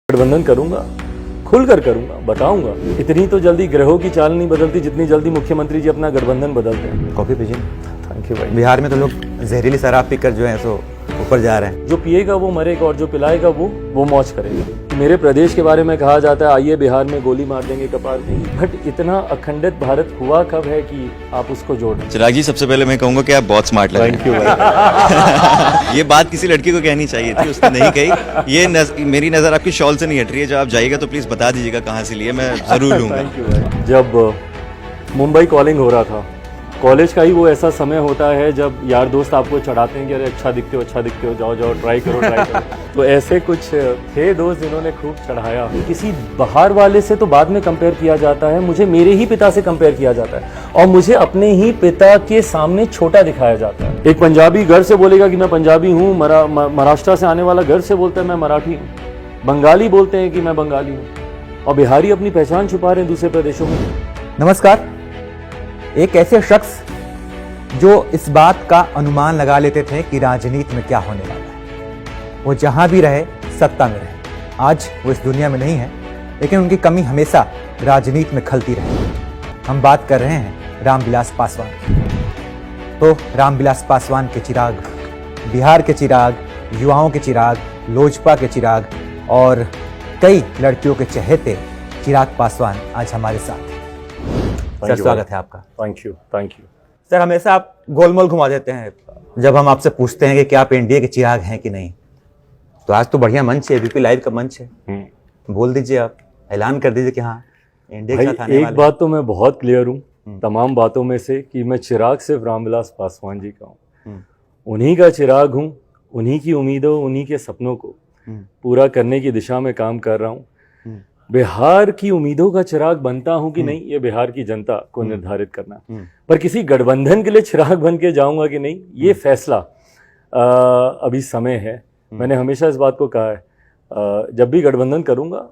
गठबंधन करूंगा, खुलकर करूंगा, बताऊंगा। इतनी तो जल्दी ग्रहों की चाल नहीं बदलती जितनी जल्दी मुख्यमंत्री जी अपना गठबंधन बदलते हैं। कॉफी पीजिए। थैंक यू भाई। बिहार में तो लोग जहरीली शराब पीकर जो है सो ऊपर जा रहे हैं। जो पिएगा वो मरेगा और जो पिलाएगा वो मौज करेगा। मेरे प्रदेश के बारे में कहा जाता है आइए बिहार में गोली मार देंगे कपार में, बट इतना अखंडित भारत हुआ कब है कि आप उसको जोड़ें। चिराग जी, सबसे पहले मैं कहूंगा कि आप बहुत स्मार्ट लग रहे हैं। थैंक यू भाई। ये बात किसी लड़की को कहनी चाहिए थी, उसने नहीं कही। मेरी नज़र आपकी शॉल से नहीं हट रही है। जब आप जाइएगा तो प्लीज़ बता दीजिएगा कहाँ से लिए, मैं ज़रूर लूँगा। थैंक यू भाई। जब मुंबई कॉलिंग हो रहा था, कॉलेज का ही वो ऐसा समय होता है जब यार दोस्त आपको चढ़ाते हैं कि अरे अच्छा दिखते हो, जाओ जाओ ट्राई करो। तो ऐसे कुछ थे दोस्त जिन्होंने खूब चढ़ाया। किसी बाहर वाले से तो बाद में कंपेयर किया जाता है, मुझे मेरे ही पिता से कंपेयर किया जाता है और मुझे अपने ही पिता के सामने छोटा दिखाया जाता है। एक पंजाबी घर से बोलेगा कि मैं पंजाबी हूँ, महाराष्ट्र से आने वाला घर से बोलता है मैं मराठी हूँ, बंगाली बोलते हैं कि मैं बंगाली हूँ, और बिहारी अपनी पहचान छुपा रहे हैं दूसरे प्रदेशों में। नमस्कार। एक ऐसे शख्स जो इस बात का अनुमान लगा लेते थे कि राजनीति में क्या होने वाला है, वो जहां भी रहे सत्ता में रहे। आज वो इस दुनिया में नहीं है, लेकिन उनकी कमी हमेशा राजनीति में खलती रही। हम बात कर रहे हैं रामविलास पासवान। तो रामविलास पासवान के चिराग, बिहार के चिराग, युवाओं के चिराग, लोजपा के चिराग और कई लड़कियों के चहेते चिराग पासवान आज हमारे साथ। सर, स्वागत है आपका। Thank you. सर, हमेशा आप गोलमोल घुमा देते हैं जब हम आपसे पूछते हैं कि क्या आप एनडीए के चिराग हैं कि नहीं। तो आज तो बढ़िया मंच है, एबीपी लाइव का मंच है। बोल दीजिए, आप ऐलान कर दीजिए कि हाँ एनडीए के साथ आने वाले। एक बात तो मैं बहुत क्लियर हूँ तमाम बातों में से कि मैं चिराग सिर्फ रामविलास पासवान जी का हूँ। उन्हीं का चिराग हूँ, उन्हीं की उम्मीदों, उन्हीं के सपनों को पूरा करने की दिशा में काम कर रहा हूँ। बिहार की उम्मीदों का चिराग बनता हूं कि नहीं, ये बिहार की जनता को निर्धारित करना। पर किसी गठबंधन के लिए चिराग बन के जाऊंगा कि नहीं, ये फैसला अभी समय है। मैंने हमेशा इस बात को कहा है जब भी गठबंधन करूंगा,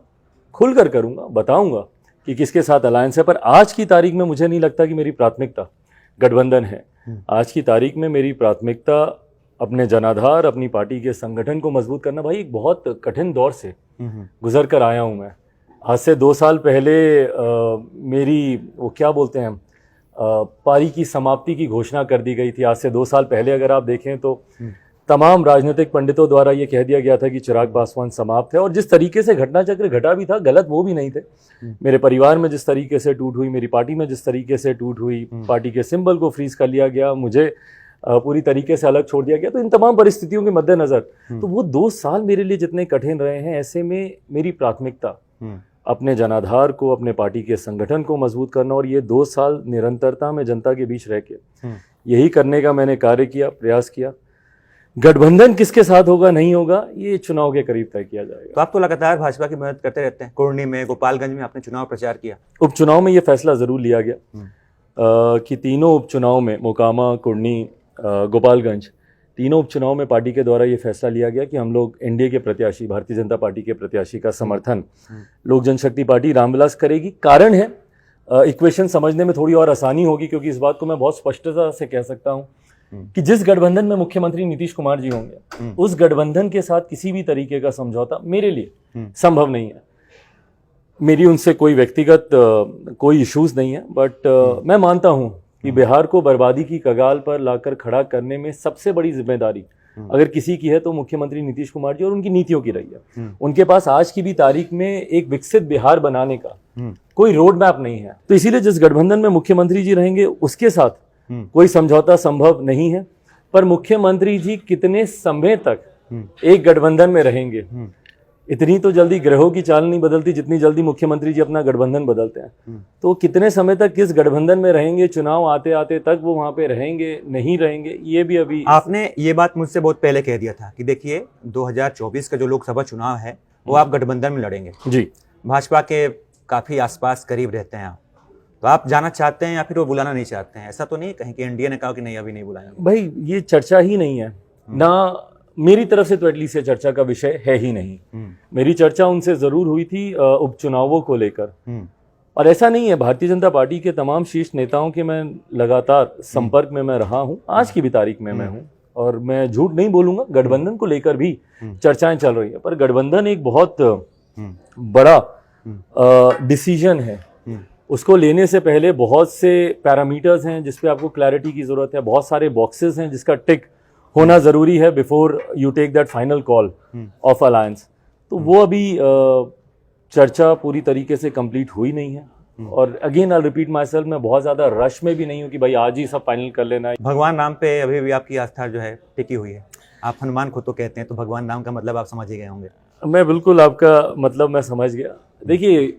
खुलकर करूंगा, बताऊंगा कि किसके साथ अलायंस है। पर आज की तारीख में मुझे नहीं लगता कि मेरी प्राथमिकता गठबंधन है। आज की तारीख में मेरी प्राथमिकता अपने जनाधार, अपनी पार्टी के संगठन को मजबूत करना। भाई, एक बहुत कठिन दौर से गुजर कर आया हूं मैं। आज से 2 साल पहले मेरी वो क्या बोलते हैं पारी की समाप्ति की घोषणा कर दी गई थी। आज से 2 साल पहले अगर आप देखें तो तमाम राजनीतिक पंडितों द्वारा ये कह दिया गया था कि चिराग पासवान समाप्त है। और जिस तरीके से घटना चक्र घटा भी था, गलत वो भी नहीं थे। मेरे परिवार में जिस तरीके से टूट हुई, मेरी पार्टी में जिस तरीके से टूट हुई, पार्टी के सिंबल को फ्रीज कर लिया गया, मुझे पूरी तरीके से अलग छोड़ दिया गया। तो इन तमाम परिस्थितियों के मद्देनजर तो वो 2 साल मेरे लिए जितने कठिन रहे हैं, ऐसे में मेरी प्राथमिकता अपने जनाधार को, अपने पार्टी के संगठन को मजबूत करना। और ये 2 साल निरंतरता में जनता के बीच रह के यही करने का मैंने कार्य किया, प्रयास किया। गठबंधन किसके साथ होगा नहीं होगा, ये चुनाव के करीब तय किया जाएगा। तो आप तो लगातार भाजपा की मदद करते रहते हैं। कुर्नी में, गोपालगंज में आपने चुनाव प्रचार किया। उपचुनाव में ये फैसला जरूर लिया गया कि तीनों उपचुनाव में, मोकामा, कुर्नी, गोपालगंज, तीनों उपचुनाव में पार्टी के द्वारा ये फैसला लिया गया कि हम लोग एनडीए के प्रत्याशी, भारतीय जनता पार्टी के प्रत्याशी का समर्थन लोक जनशक्ति पार्टी रामविलास करेगी। कारण है, इक्वेशन समझने में थोड़ी और आसानी होगी, क्योंकि इस बात को मैं बहुत स्पष्टता से कह सकता हूं कि जिस गठबंधन में मुख्यमंत्री नीतीश कुमार जी होंगे, उस गठबंधन के साथ किसी भी तरीके का समझौता मेरे लिए संभव नहीं है। मेरी उनसे कोई व्यक्तिगत कोई इश्यूज नहीं है, बट मैं मानता हूं कि बिहार को बर्बादी की कगार पर लाकर खड़ा करने में सबसे बड़ी जिम्मेदारी अगर किसी की है तो मुख्यमंत्री नीतीश कुमार जी और उनकी नीतियों की रही है। उनके पास आज की भी तारीख में एक विकसित बिहार बनाने का कोई रोड मैप नहीं है। तो इसीलिए जिस गठबंधन में मुख्यमंत्री जी रहेंगे उसके साथ कोई समझौता संभव नहीं है। पर मुख्यमंत्री जी कितने समय तक एक गठबंधन में रहेंगे, इतनी तो जल्दी ग्रहों की चाल नहीं बदलती जितनी जल्दी मुख्यमंत्री जी अपना गठबंधन बदलते हैं। तो कितने समय तक किस गठबंधन में रहेंगे, चुनाव आते आते तक वो वहां पे रहेंगे नहीं रहेंगे, ये भी अभी। आपने ये बात मुझसे बहुत पहले कह दिया था कि देखिए 2024 का जो लोकसभा चुनाव है वो आप गठबंधन में लड़ेंगे। जी, भाजपा के काफी आसपास करीब रहते हैं आप, तो आप जाना चाहते हैं या फिर वो बुलाना नहीं चाहते हैं? ऐसा तो नहीं कहीं कि एनडीए ने कहा कि नहीं अभी नहीं बुलाएंगे? भाई, ये चर्चा ही नहीं है ना, मेरी तरफ से तो एटलीस्ट ये चर्चा का विषय है ही नहीं। मेरी चर्चा उनसे जरूर हुई थी उपचुनावों को लेकर, और ऐसा नहीं है, भारतीय जनता पार्टी के तमाम शीर्ष नेताओं के मैं लगातार संपर्क में मैं रहा हूं, आज की भी तारीख में मैं हूं। और मैं झूठ नहीं बोलूंगा, गठबंधन को लेकर भी चर्चाएं चल रही है। पर गठबंधन एक बहुत बड़ा डिसीजन है, उसको लेने से पहले बहुत से पैरामीटर्स हैं जिस पे आपको क्लैरिटी की ज़रूरत है, बहुत सारे बॉक्सेस हैं जिसका टिक होना ज़रूरी है before you take that final call of alliance. तो वो अभी चर्चा पूरी तरीके से कंप्लीट हुई नहीं है। और again I repeat my self, मैं बहुत ज़्यादा रश में भी नहीं हूँ कि भाई आज ही सब फाइनल कर लेना है। भगवान नाम पे अभी भी आपकी आस्था जो है टिकी हुई है। आप हनुमान खुद तो कहते हैं, तो भगवान नाम का मतलब आप समझ ही गए होंगे। मैं बिल्कुल आपका मतलब मैं समझ गया। देखिए,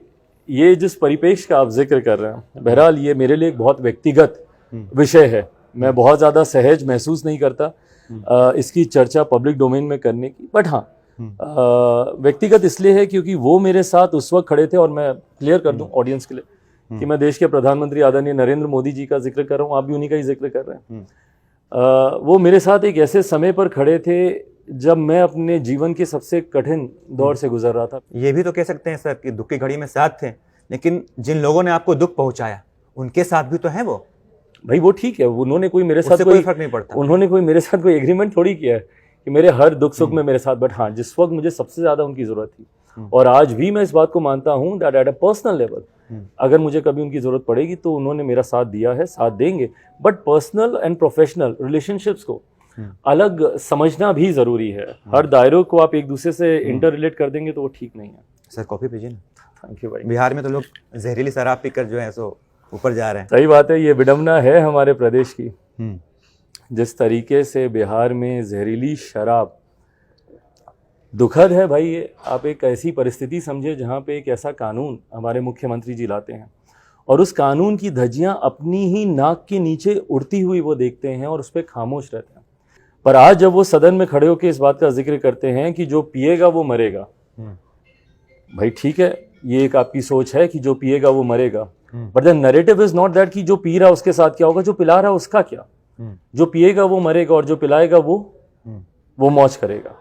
ये जिस परिपेक्ष का आप जिक्र कर रहे हैं, बहरहाल ये मेरे लिए एक बहुत व्यक्तिगत विषय है। मैं बहुत ज़्यादा सहज महसूस नहीं करता इसकी चर्चा पब्लिक डोमेन में करने की। बट हाँ, व्यक्तिगत इसलिए है क्योंकि वो मेरे साथ उस वक्त खड़े थे, और मैं क्लियर कर दूं ऑडियंस के लिए कि मैं देश के प्रधानमंत्री आदरणीय नरेंद्र मोदी जी का जिक्र कर रहा हूँ, आप भी उन्हीं का ही जिक्र कर रहे हैं। वो मेरे साथ एक ऐसे समय पर खड़े थे जब मैं अपने जीवन के सबसे कठिन दौर से गुजर रहा था। ये भी तो कह सकते हैं सर कि दुख की घड़ी में साथ थे, लेकिन जिन लोगों ने आपको दुख पहुंचाया उनके साथ भी तो हैं वो। भाई वो ठीक है, उन्होंने कोई मेरे साथ कोई फर्क नहीं पड़ता, उन्होंने कोई मेरे साथ कोई एग्रीमेंट थोड़ी किया है कि मेरे हर दुख सुख में मेरे साथ। बट हाँ, जिस वक्त मुझे सबसे ज्यादा उनकी जरूरत थी, और आज भी मैं इस बात को मानता हूँ that at a personal level अगर मुझे कभी उनकी जरूरत पड़ेगी तो उन्होंने मेरा साथ दिया है, साथ देंगे। But personal and professional relationships को अलग समझना भी जरूरी है। हर दायरों को आप एक दूसरे से इंटर रिलेट कर देंगे तो वो ठीक नहीं है। सर कॉफी पीजिए ना। थैंक यू भाई। बिहार में तो लोग जहरीली शराब पीकर जो है सो ऊपर जा रहे हैं। सही बात है, ये विडंबना है हमारे प्रदेश की। जिस तरीके से बिहार में जहरीली शराब, दुखद है भाई ये। आप एक ऐसी परिस्थिति समझे जहाँ पे एक ऐसा कानून हमारे मुख्यमंत्री जी लाते हैं और उस कानून की धज्जियाँ अपनी ही नाक के नीचे उड़ती हुई वो देखते हैं और उस पर खामोश रहते हैं। पर आज जब वो सदन में खड़े होकर इस बात का जिक्र करते हैं कि जो पिएगा वो मरेगा, भाई ठीक है, ये एक आपकी सोच है कि जो पिएगा वो मरेगा, but the narrative is not that कि जो पी रहा उसके साथ क्या होगा, जो पिला रहा उसका क्या। जो पिएगा वो मरेगा और जो पिलाएगा वो मौज करेगा।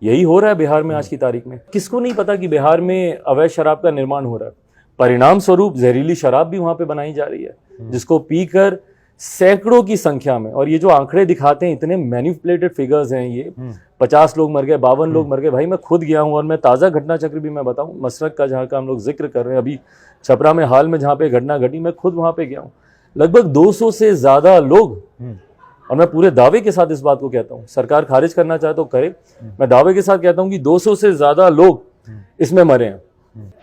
यही हो रहा है बिहार में आज की तारीख में। किसको नहीं पता कि बिहार में अवैध शराब का निर्माण हो रहा है। परिणाम स्वरूप जहरीली शराब भी वहां पे बनाई जा रही है, जिसको पीकर सैकड़ों की संख्या में, और ये जो आंकड़े दिखाते हैं इतने मैनिपुलेटेड फिगर्स हैं, ये 50 लोग मर गए, 52 लोग मर गए। भाई मैं खुद गया हूं और मैं ताज़ा घटना चक्र भी मैं बताऊं, मसरक का जहाँ का हम लोग जिक्र कर रहे हैं, अभी छपरा में हाल में जहाँ पे घटना घटी, मैं खुद वहां पे गया हूँ। लगभग 200 से ज्यादा लोग, और मैं पूरे दावे के साथ इस बात को कहता हूँ, सरकार खारिज करना चाहे तो करे, मैं दावे के साथ कहता हूँ कि 200 से ज्यादा लोग इसमें मरे हैं।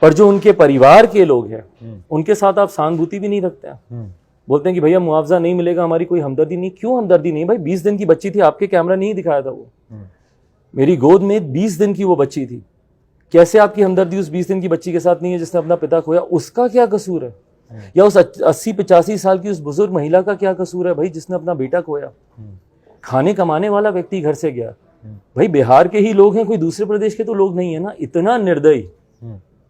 पर जो उनके परिवार के लोग हैं उनके साथ आप सहानुभूति भी नहीं रखते हैं। बोलते हैं कि भैया मुआवजा नहीं मिलेगा, हमारी कोई हमदर्दी नहीं। क्यों हमदर्दी नहीं भाई? 20 दिन की बच्ची थी, आपके कैमरा नहीं दिखाया था वो, मेरी गोद में 20 दिन की वो बच्ची थी। कैसे आपकी हमदर्दी उस 20 दिन की बच्ची के साथ नहीं है जिसने अपना पिता खोया? उसका क्या कसूर है? या उस 80-85 साल की उस बुजुर्ग महिला का क्या कसूर है भाई जिसने अपना बेटा खोया? खाने कमाने वाला व्यक्ति घर से गया। भाई बिहार के ही लोग हैं, कोई दूसरे प्रदेश के तो लोग नहीं है ना। इतना निर्दयी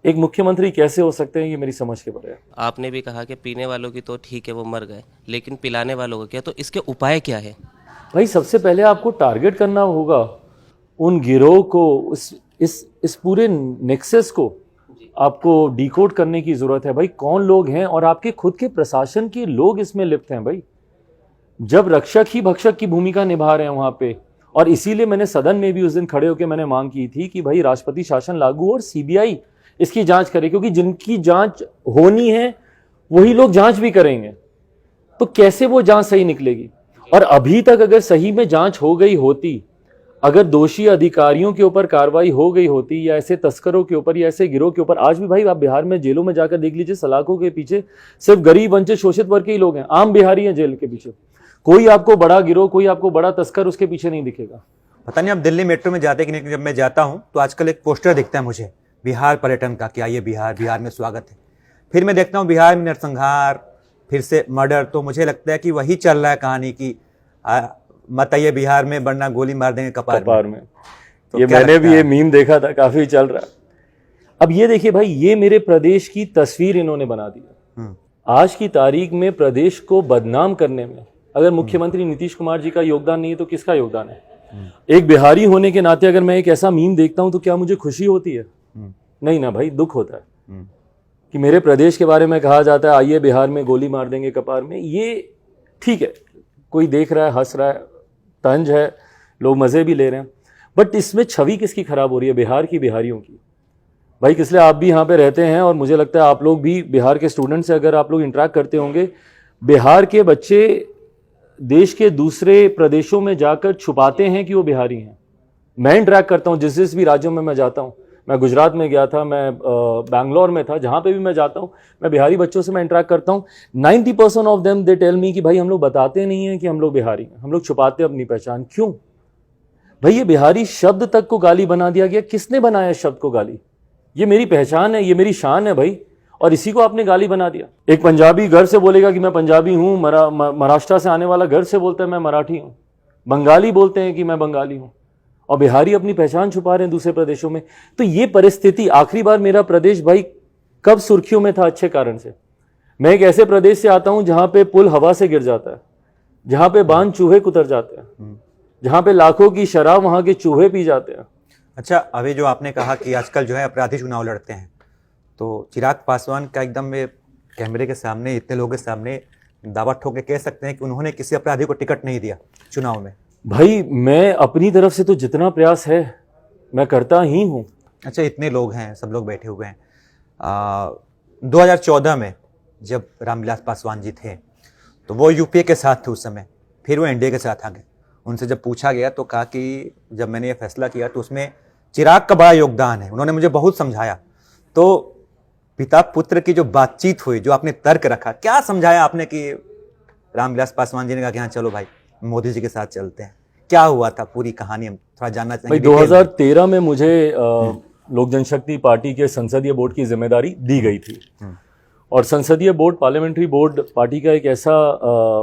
एक मुख्यमंत्री कैसे हो सकते हैं, ये मेरी समझ के परे है। आपने भी कहा कि पीने वालों की तो ठीक है वो मर गए, लेकिन पिलाने वालों का क्या? तो इसके उपाय क्या है? भाई सबसे पहले आपको टारगेट करना होगा उन गिरोह को, इस पूरे नेक्सस को आपको डिकोड करने की जरूरत है। भाई कौन लोग हैं, और आपके खुद के प्रशासन के लोग इसमें लिप्त हैं। भाई जब रक्षक ही भक्षक की भूमिका निभा रहे हैं वहां पे, और इसीलिए मैंने सदन में भी उस दिन खड़े होकर मैंने मांग की थी कि भाई राष्ट्रपति शासन लागू और सीबीआई इसकी जांच करे, क्योंकि जिनकी जांच होनी है वही लोग जांच भी करेंगे। तो कैसे वो जांच सही निकलेगी? और अभी तक अगर सही में जांच हो गई होती, अगर दोषी अधिकारियों के ऊपर कार्रवाई हो गई होती, या ऐसे तस्करों के ऊपर या ऐसे गिरोह के ऊपर, आज भी भाई आप बिहार में जेलों में जाकर देख लीजिए, सलाखों के पीछे सिर्फ गरीब वंचित शोषित वर्ग के ही लोग हैं, आम बिहारी हैं जेल के पीछे। कोई आपको बड़ा गिरोह, कोई आपको बड़ा तस्कर उसके पीछे नहीं दिखेगा। पता नहीं आप दिल्ली मेट्रो में जाते कि नहीं, जब मैं जाता हूँ तो आजकल एक पोस्टर दिखता है मुझे बिहार पर्यटन का, क्या ये बिहार में स्वागत है। फिर मैं देखता हूँ बिहार में नरसंहार, फिर से मर्डर। तो मुझे लगता है कि वही चल रहा है कहानी की, मत आइए बिहार में वरना गोली मार देंगे कपार में। तो ये मैंने भी ये मीम देखा था, काफी चल रहा है। अब ये देखिए भाई, ये मेरे प्रदेश की तस्वीर इन्होंने बना दी है। आज की तारीख में प्रदेश को बदनाम करने में अगर मुख्यमंत्री नीतीश कुमार जी का योगदान नहीं है तो किसका योगदान है? एक बिहारी होने के नाते अगर मैं एक ऐसा मीम देखता हूं तो क्या मुझे खुशी होती है? नहीं ना भाई, दुख होता है कि मेरे प्रदेश के बारे में कहा जाता है आइए बिहार में गोली मार देंगे कपार में। ये ठीक है, कोई देख रहा है, हंस रहा है, तंज है, लोग मजे भी ले रहे हैं, बट इसमें छवि किसकी खराब हो रही है? बिहार की, बिहारियों की। भाई इसलिए आप भी यहाँ पे रहते हैं और मुझे लगता है आप लोग भी बिहार के स्टूडेंट से अगर आप लोग इंटरेक्ट करते होंगे, बिहार के बच्चे देश के दूसरे प्रदेशों में जाकर छुपाते हैं कि वो बिहारी हैं। मैं इंटरेक्ट करता हूँ जिस भी राज्यों में मैं जाता हूँ, मैं गुजरात में गया था, मैं बैंगलोर में था, जहाँ पे भी मैं जाता हूँ मैं बिहारी बच्चों से मैं इंटरेक्ट करता हूँ। 90% of them they tell me कि भाई हम लोग बताते नहीं हैं कि हम लोग बिहारी हैं, हम लोग छुपाते अपनी पहचान। क्यों भाई? ये बिहारी शब्द तक को गाली बना दिया गया। किसने बनाया शब्द को गाली? ये मेरी पहचान है, ये मेरी शान है भाई, और इसी को आपने गाली बना दिया। एक पंजाबी घर से बोलेगा कि मैं पंजाबी हूँ, महाराष्ट्र से आने वाला घर से बोलता है मैं मराठी हूँ, बंगाली बोलते हैं कि मैं बंगाली हूँ, और बिहारी अपनी पहचान छुपा रहे हैं दूसरे प्रदेशों में। तो ये परिस्थिति, आखिरी बार मेरा प्रदेश भाई कब सुर्खियों में था? अच्छे कारण से। मैं एक ऐसे प्रदेश से आता हूं जहां पे पुल हवा से गिर जाता है, जहां पे बांध चूहे कुतर जाते हैं, जहां पे लाखों की शराब वहां के चूहे पी जाते हैं। अच्छा, अभी जो आपने कहा कि आजकल जो है अपराधी चुनाव लड़ते हैं, तो चिराग पासवान का एकदम में कैमरे के सामने, इतने लोगों के सामने दावा ठोक के कह सकते हैं कि उन्होंने किसी अपराधी को टिकट नहीं दिया चुनाव में? भाई मैं अपनी तरफ से तो जितना प्रयास है मैं करता ही हूं। अच्छा, इतने लोग हैं, सब लोग बैठे हुए हैं। 2014 में जब रामविलास पासवान जी थे तो वो यूपीए के साथ थे उस समय, फिर वो एनडीए के साथ आ गए। उनसे जब पूछा गया तो कहा कि जब मैंने ये फैसला किया तो उसमें चिराग का बड़ा योगदान है, उन्होंने मुझे बहुत समझाया। तो पिता पुत्र की जो बातचीत हुई, जो आपने तर्क रखा, क्या समझाया आपने कि रामविलास पासवान जी ने कहा कि हाँ चलो भाई मोदी जी के साथ चलते हैं? क्या हुआ था, पूरी कहानी हम थोड़ा जानना चाहेंगे। भाई 2013 में मुझे लोक जनशक्ति पार्टी के संसदीय बोर्ड की जिम्मेदारी दी गई थी, और संसदीय बोर्ड, पार्लियामेंट्री बोर्ड पार्टी का एक ऐसा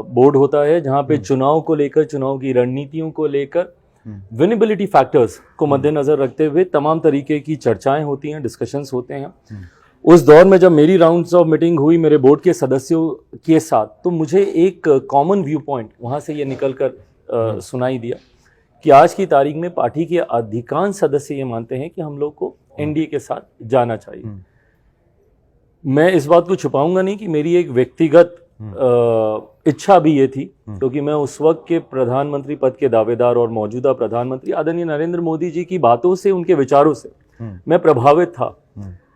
बोर्ड होता है जहां पे चुनाव को लेकर, चुनाव की रणनीतियों को लेकर, विनेबिलिटी फैक्टर्स को मद्देनजर रखते हुए तमाम तरीके की चर्चाएं होती हैं, डिस्कशंस होते हैं। उस दौर में जब मेरी राउंड्स ऑफ मीटिंग हुई मेरे बोर्ड के सदस्यों के साथ, तो मुझे एक कॉमन व्यू पॉइंट वहाँ से ये निकल कर सुनाई दिया कि आज की तारीख में पार्टी के अधिकांश सदस्य ये मानते हैं कि हम लोग को एनडीए के साथ जाना चाहिए। मैं इस बात को छुपाऊंगा नहीं कि मेरी एक व्यक्तिगत इच्छा भी ये थी, क्योंकि मैं उस वक्त के प्रधानमंत्री पद के दावेदार और मौजूदा प्रधानमंत्री आदरणीय नरेंद्र मोदी जी की बातों से, उनके विचारों से मैं प्रभावित था।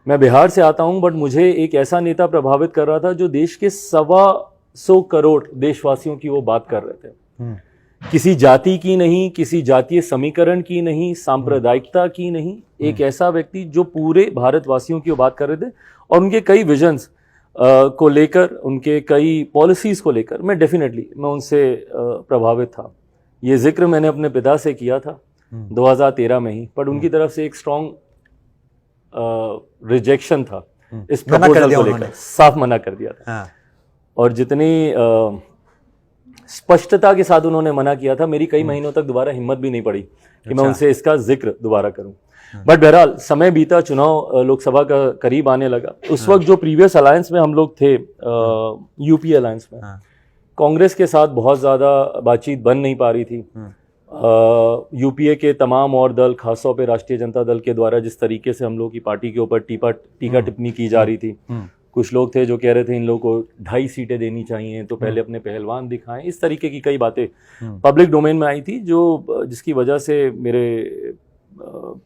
मैं बिहार से आता हूं, बट मुझे एक ऐसा नेता प्रभावित कर रहा था जो देश के 125 करोड़ देशवासियों की वो बात कर रहे थे। किसी जाति की नहीं, किसी जातीय समीकरण की नहीं, सांप्रदायिकता की नहीं, एक ऐसा व्यक्ति जो पूरे भारतवासियों की वो बात कर रहे थे, और उनके कई विजन्स को लेकर, उनके कई पॉलिसीज को लेकर मैं उनसे प्रभावित था। ये जिक्र मैंने अपने पिता से किया था 2013 में ही, पर उनकी तरफ से एक स्ट्रॉन्ग रिजेक्शन था इस प्रपोजल को लेकर, साफ मना कर दिया था। और जितनी स्पष्टता के साथ उन्होंने मना किया था, मेरी कई महीनों तक दोबारा हिम्मत भी नहीं पड़ी कि मैं उनसे इसका जिक्र दोबारा करूं। बट बहरहाल समय बीता, चुनाव लोकसभा का करीब आने लगा। उस वक्त जो प्रीवियस अलायंस में हम लोग थे, यूपीए अलायंस में, कांग्रेस के साथ बहुत ज़्यादा बातचीत बन नहीं पा रही थी। यूपीए के तमाम और दल, खासतौर पे राष्ट्रीय जनता दल के द्वारा जिस तरीके से हम लोग की पार्टी के ऊपर टीका टिप्पणी की जा रही थी, कुछ लोग थे जो कह रहे थे इन लोगों को 2.5 सीटें देनी चाहिए, तो पहले अपने पहलवान दिखाएं, इस तरीके की कई बातें पब्लिक डोमेन में आई थी, जो जिसकी वजह से मेरे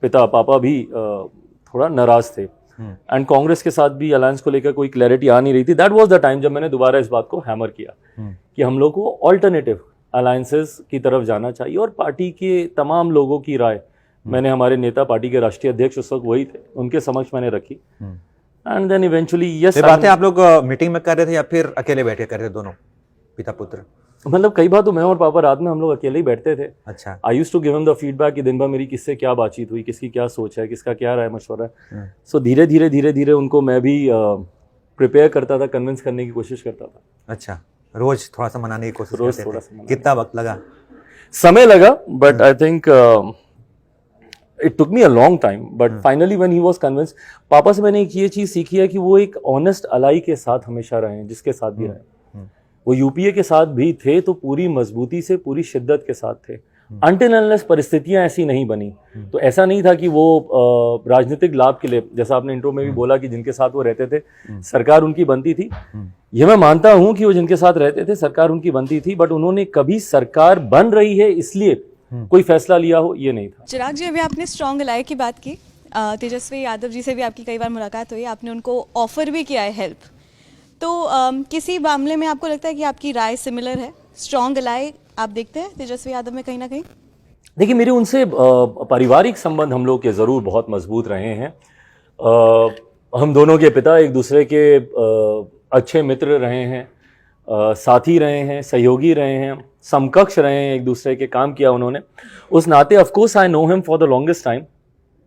पापा भी थोड़ा नाराज थे। एंड कांग्रेस के साथ भी अलायंस को लेकर कोई क्लैरिटी आ नहीं रही थी। दैट वाज द टाइम जब मैंने दोबारा इस बात को हैमर किया कि हम लोग को ऑल्टरनेटिव अलायंसेस की तरफ जाना चाहिए, और पार्टी के तमाम लोगों की राय मैंने, हमारे नेता, पार्टी के राष्ट्रीय अध्यक्ष उस वक्त वही थे, उनके समक्ष मैंने रखी। And then eventually yes. बातें आप लोग मीटिंग में कर रहे थे या फिर अकेले बैठे कर रहे थे, दोनों पिता पुत्र? मतलब कई बार तो मैं और पापा रात में हम लोग अकेले ही बैठते थे। अच्छा। I used to give him the feedback कि दिन भर मेरी किससे क्या बातचीत हुई, किसकी क्या सोच है, किसका क्या राय मशवरा है। सो धीरे धीरे उनको मैं भी प्रिपेयर करता था, कन्विंस करने की कोशिश करता था। अच्छा, रोज थोड़ा सा मनाने की कोशिश रोज करते थोड़ा थे। सा। कितना वक्त लगा? समय लगा, but I think it took me a long time, but finally when he was convinced. पापा से मैंने एक ये चीज सीखी है कि वो एक ऑनेस्ट अलाई के साथ हमेशा रहे, जिसके साथ भी रहे। वो यूपीए के साथ भी थे तो पूरी मजबूती से, पूरी शिद्दत के साथ थे, अनटिल अनलेस परिस्थितियां ऐसी नहीं बनी। तो ऐसा नहीं था कि वो राजनीतिक लाभ के लिए, जैसा आपने इंट्रो में भी बोला कि जिनके साथ वो रहते थे सरकार उनकी बनती थी, ये मैं मानता हूं कि वो जिनके साथ रहते थे सरकार उनकी बनती थी, बट उन्होंने कभी सरकार बन रही है इसलिए कोई फैसला लिया हो, ये नहीं था। चिराग जी, अभी आपने स्ट्रॉन्ग अलाई की बात की, तेजस्वी यादव जी से भी आपकी कई बार मुलाकात हुई, आपने उनको ऑफर भी किया है हेल्प, तो किसी मामले में आपको लगता है कि आपकी राय सिमिलर है, स्ट्रॉन्ग अलाई आप देखते हैं तेजस्वी यादव में कहीं ना कहीं? देखिए, मेरे उनसे पारिवारिक संबंध हम लोग के ज़रूर बहुत मजबूत रहे हैं। हम दोनों के पिता एक दूसरे के अच्छे मित्र रहे हैं, साथी रहे हैं, सहयोगी रहे हैं, समकक्ष रहे हैं, एक दूसरे के काम किया उन्होंने। उस नाते of course I know him for the longest time.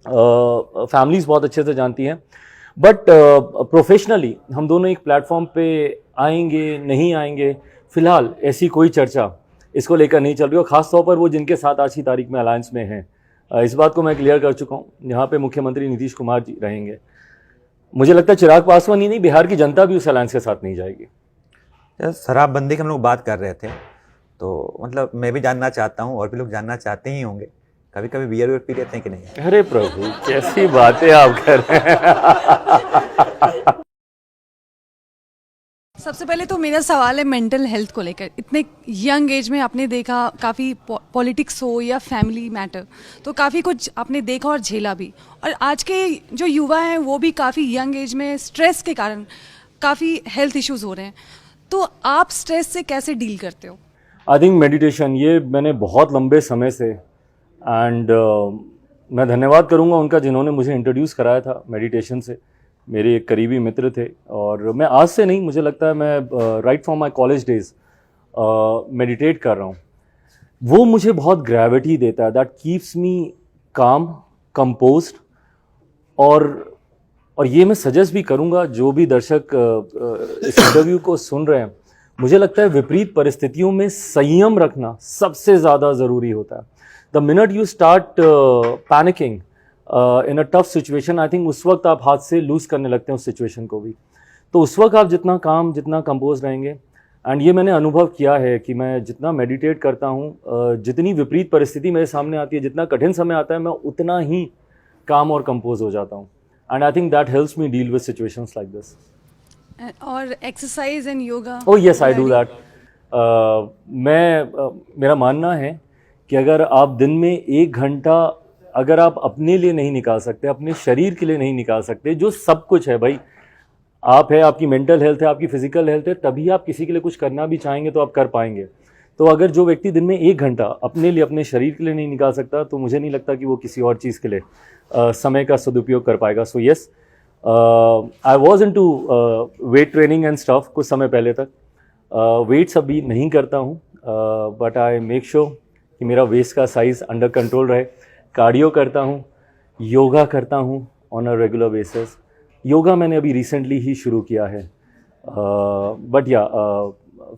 Families बहुत अच्छे से जानती हैं, बट प्रोफेशनली हम दोनों एक प्लेटफॉर्म पे आएंगे नहीं आएंगे, फिलहाल ऐसी कोई चर्चा इसको लेकर नहीं चल रही, और ख़ास तौर पर वो जिनके साथ आज की तारीख में अलायंस में हैं। इस बात को मैं क्लियर कर चुका हूँ। यहाँ पे मुख्यमंत्री नीतीश कुमार जी रहेंगे। मुझे लगता है चिराग पासवान ही नहीं, बिहार की जनता भी उस अलायंस के साथ नहीं जाएगी। शराबबंदी की हम लोग बात कर रहे थे, तो मतलब मैं भी जानना चाहता हूँ और भी लोग जानना चाहते ही होंगे, कभी कभी बियर वियर पी लेते हैं कि नहीं? अरे प्रभु, कैसी बातें आप कर रहे हैं। सबसे पहले तो मेरा सवाल है मेंटल हेल्थ को लेकर। इतने यंग एज में आपने देखा, काफ़ी पॉलिटिक्स हो या फैमिली मैटर, तो काफ़ी कुछ आपने देखा और झेला भी। और आज के जो युवा हैं वो भी काफ़ी यंग एज में स्ट्रेस के कारण काफ़ी हेल्थ इश्यूज हो रहे हैं, तो आप स्ट्रेस से कैसे डील करते हो? आई थिंक मेडिटेशन, ये मैंने बहुत लंबे समय से, एंड मैं धन्यवाद करूँगा उनका जिन्होंने मुझे इंट्रोड्यूस कराया था मेडिटेशन से। मेरे एक करीबी मित्र थे, और मैं आज से नहीं, मुझे लगता है मैं right from my college days meditate कर रहा हूँ। वो मुझे बहुत ग्रेविटी देता है, दैट कीप्स मी काम, कंपोज्ड। और ये मैं सजेस्ट भी करूँगा जो भी दर्शक इस इंटरव्यू को सुन रहे हैं, मुझे लगता है विपरीत परिस्थितियों में संयम रखना सबसे ज़्यादा ज़रूरी होता है। The minute you start panicking in a tough situation, I think उस वक्त आप हाथ से लूज करने लगते हैं उस सिचुएशन को भी। तो उस वक्त आप जितना काम, जितना कंपोज रहेंगे, एंड ये मैंने अनुभव किया है कि मैं जितना मेडिटेट करता हूँ, जितनी विपरीत परिस्थिति मेरे सामने आती है, जितना कठिन समय आता है, मैं उतना ही काम और कंपोज हो जाता हूँ। And I think that helps me deal with situations like this. और exercise and yoga? Oh yes, I do that. मेरा मानना है कि अगर आप दिन में 1 घंटा अगर आप अपने लिए नहीं निकाल सकते, अपने शरीर के लिए नहीं निकाल सकते, जो सब कुछ है भाई, आप है, आपकी मेंटल हेल्थ है, आपकी फिजिकल हेल्थ है, तभी आप किसी के लिए कुछ करना भी चाहेंगे तो आप कर पाएंगे। तो अगर जो व्यक्ति दिन में 1 घंटा अपने लिए, अपने शरीर के लिए नहीं निकाल सकता, तो मुझे नहीं लगता कि वो किसी और चीज़ के लिए समय का सदुपयोग कर पाएगा। So yes, I was into weight training and stuff कुछ समय पहले तक। वेट्स अभी नहीं करता हूँ, बट आई मेक श्योर कि मेरा वेस्ट का साइज़ अंडर कंट्रोल रहे। कार्डियो करता हूँ, योगा करता हूँ on a regular basis. Yoga मैंने अभी रिसेंटली ही शुरू किया है, बट या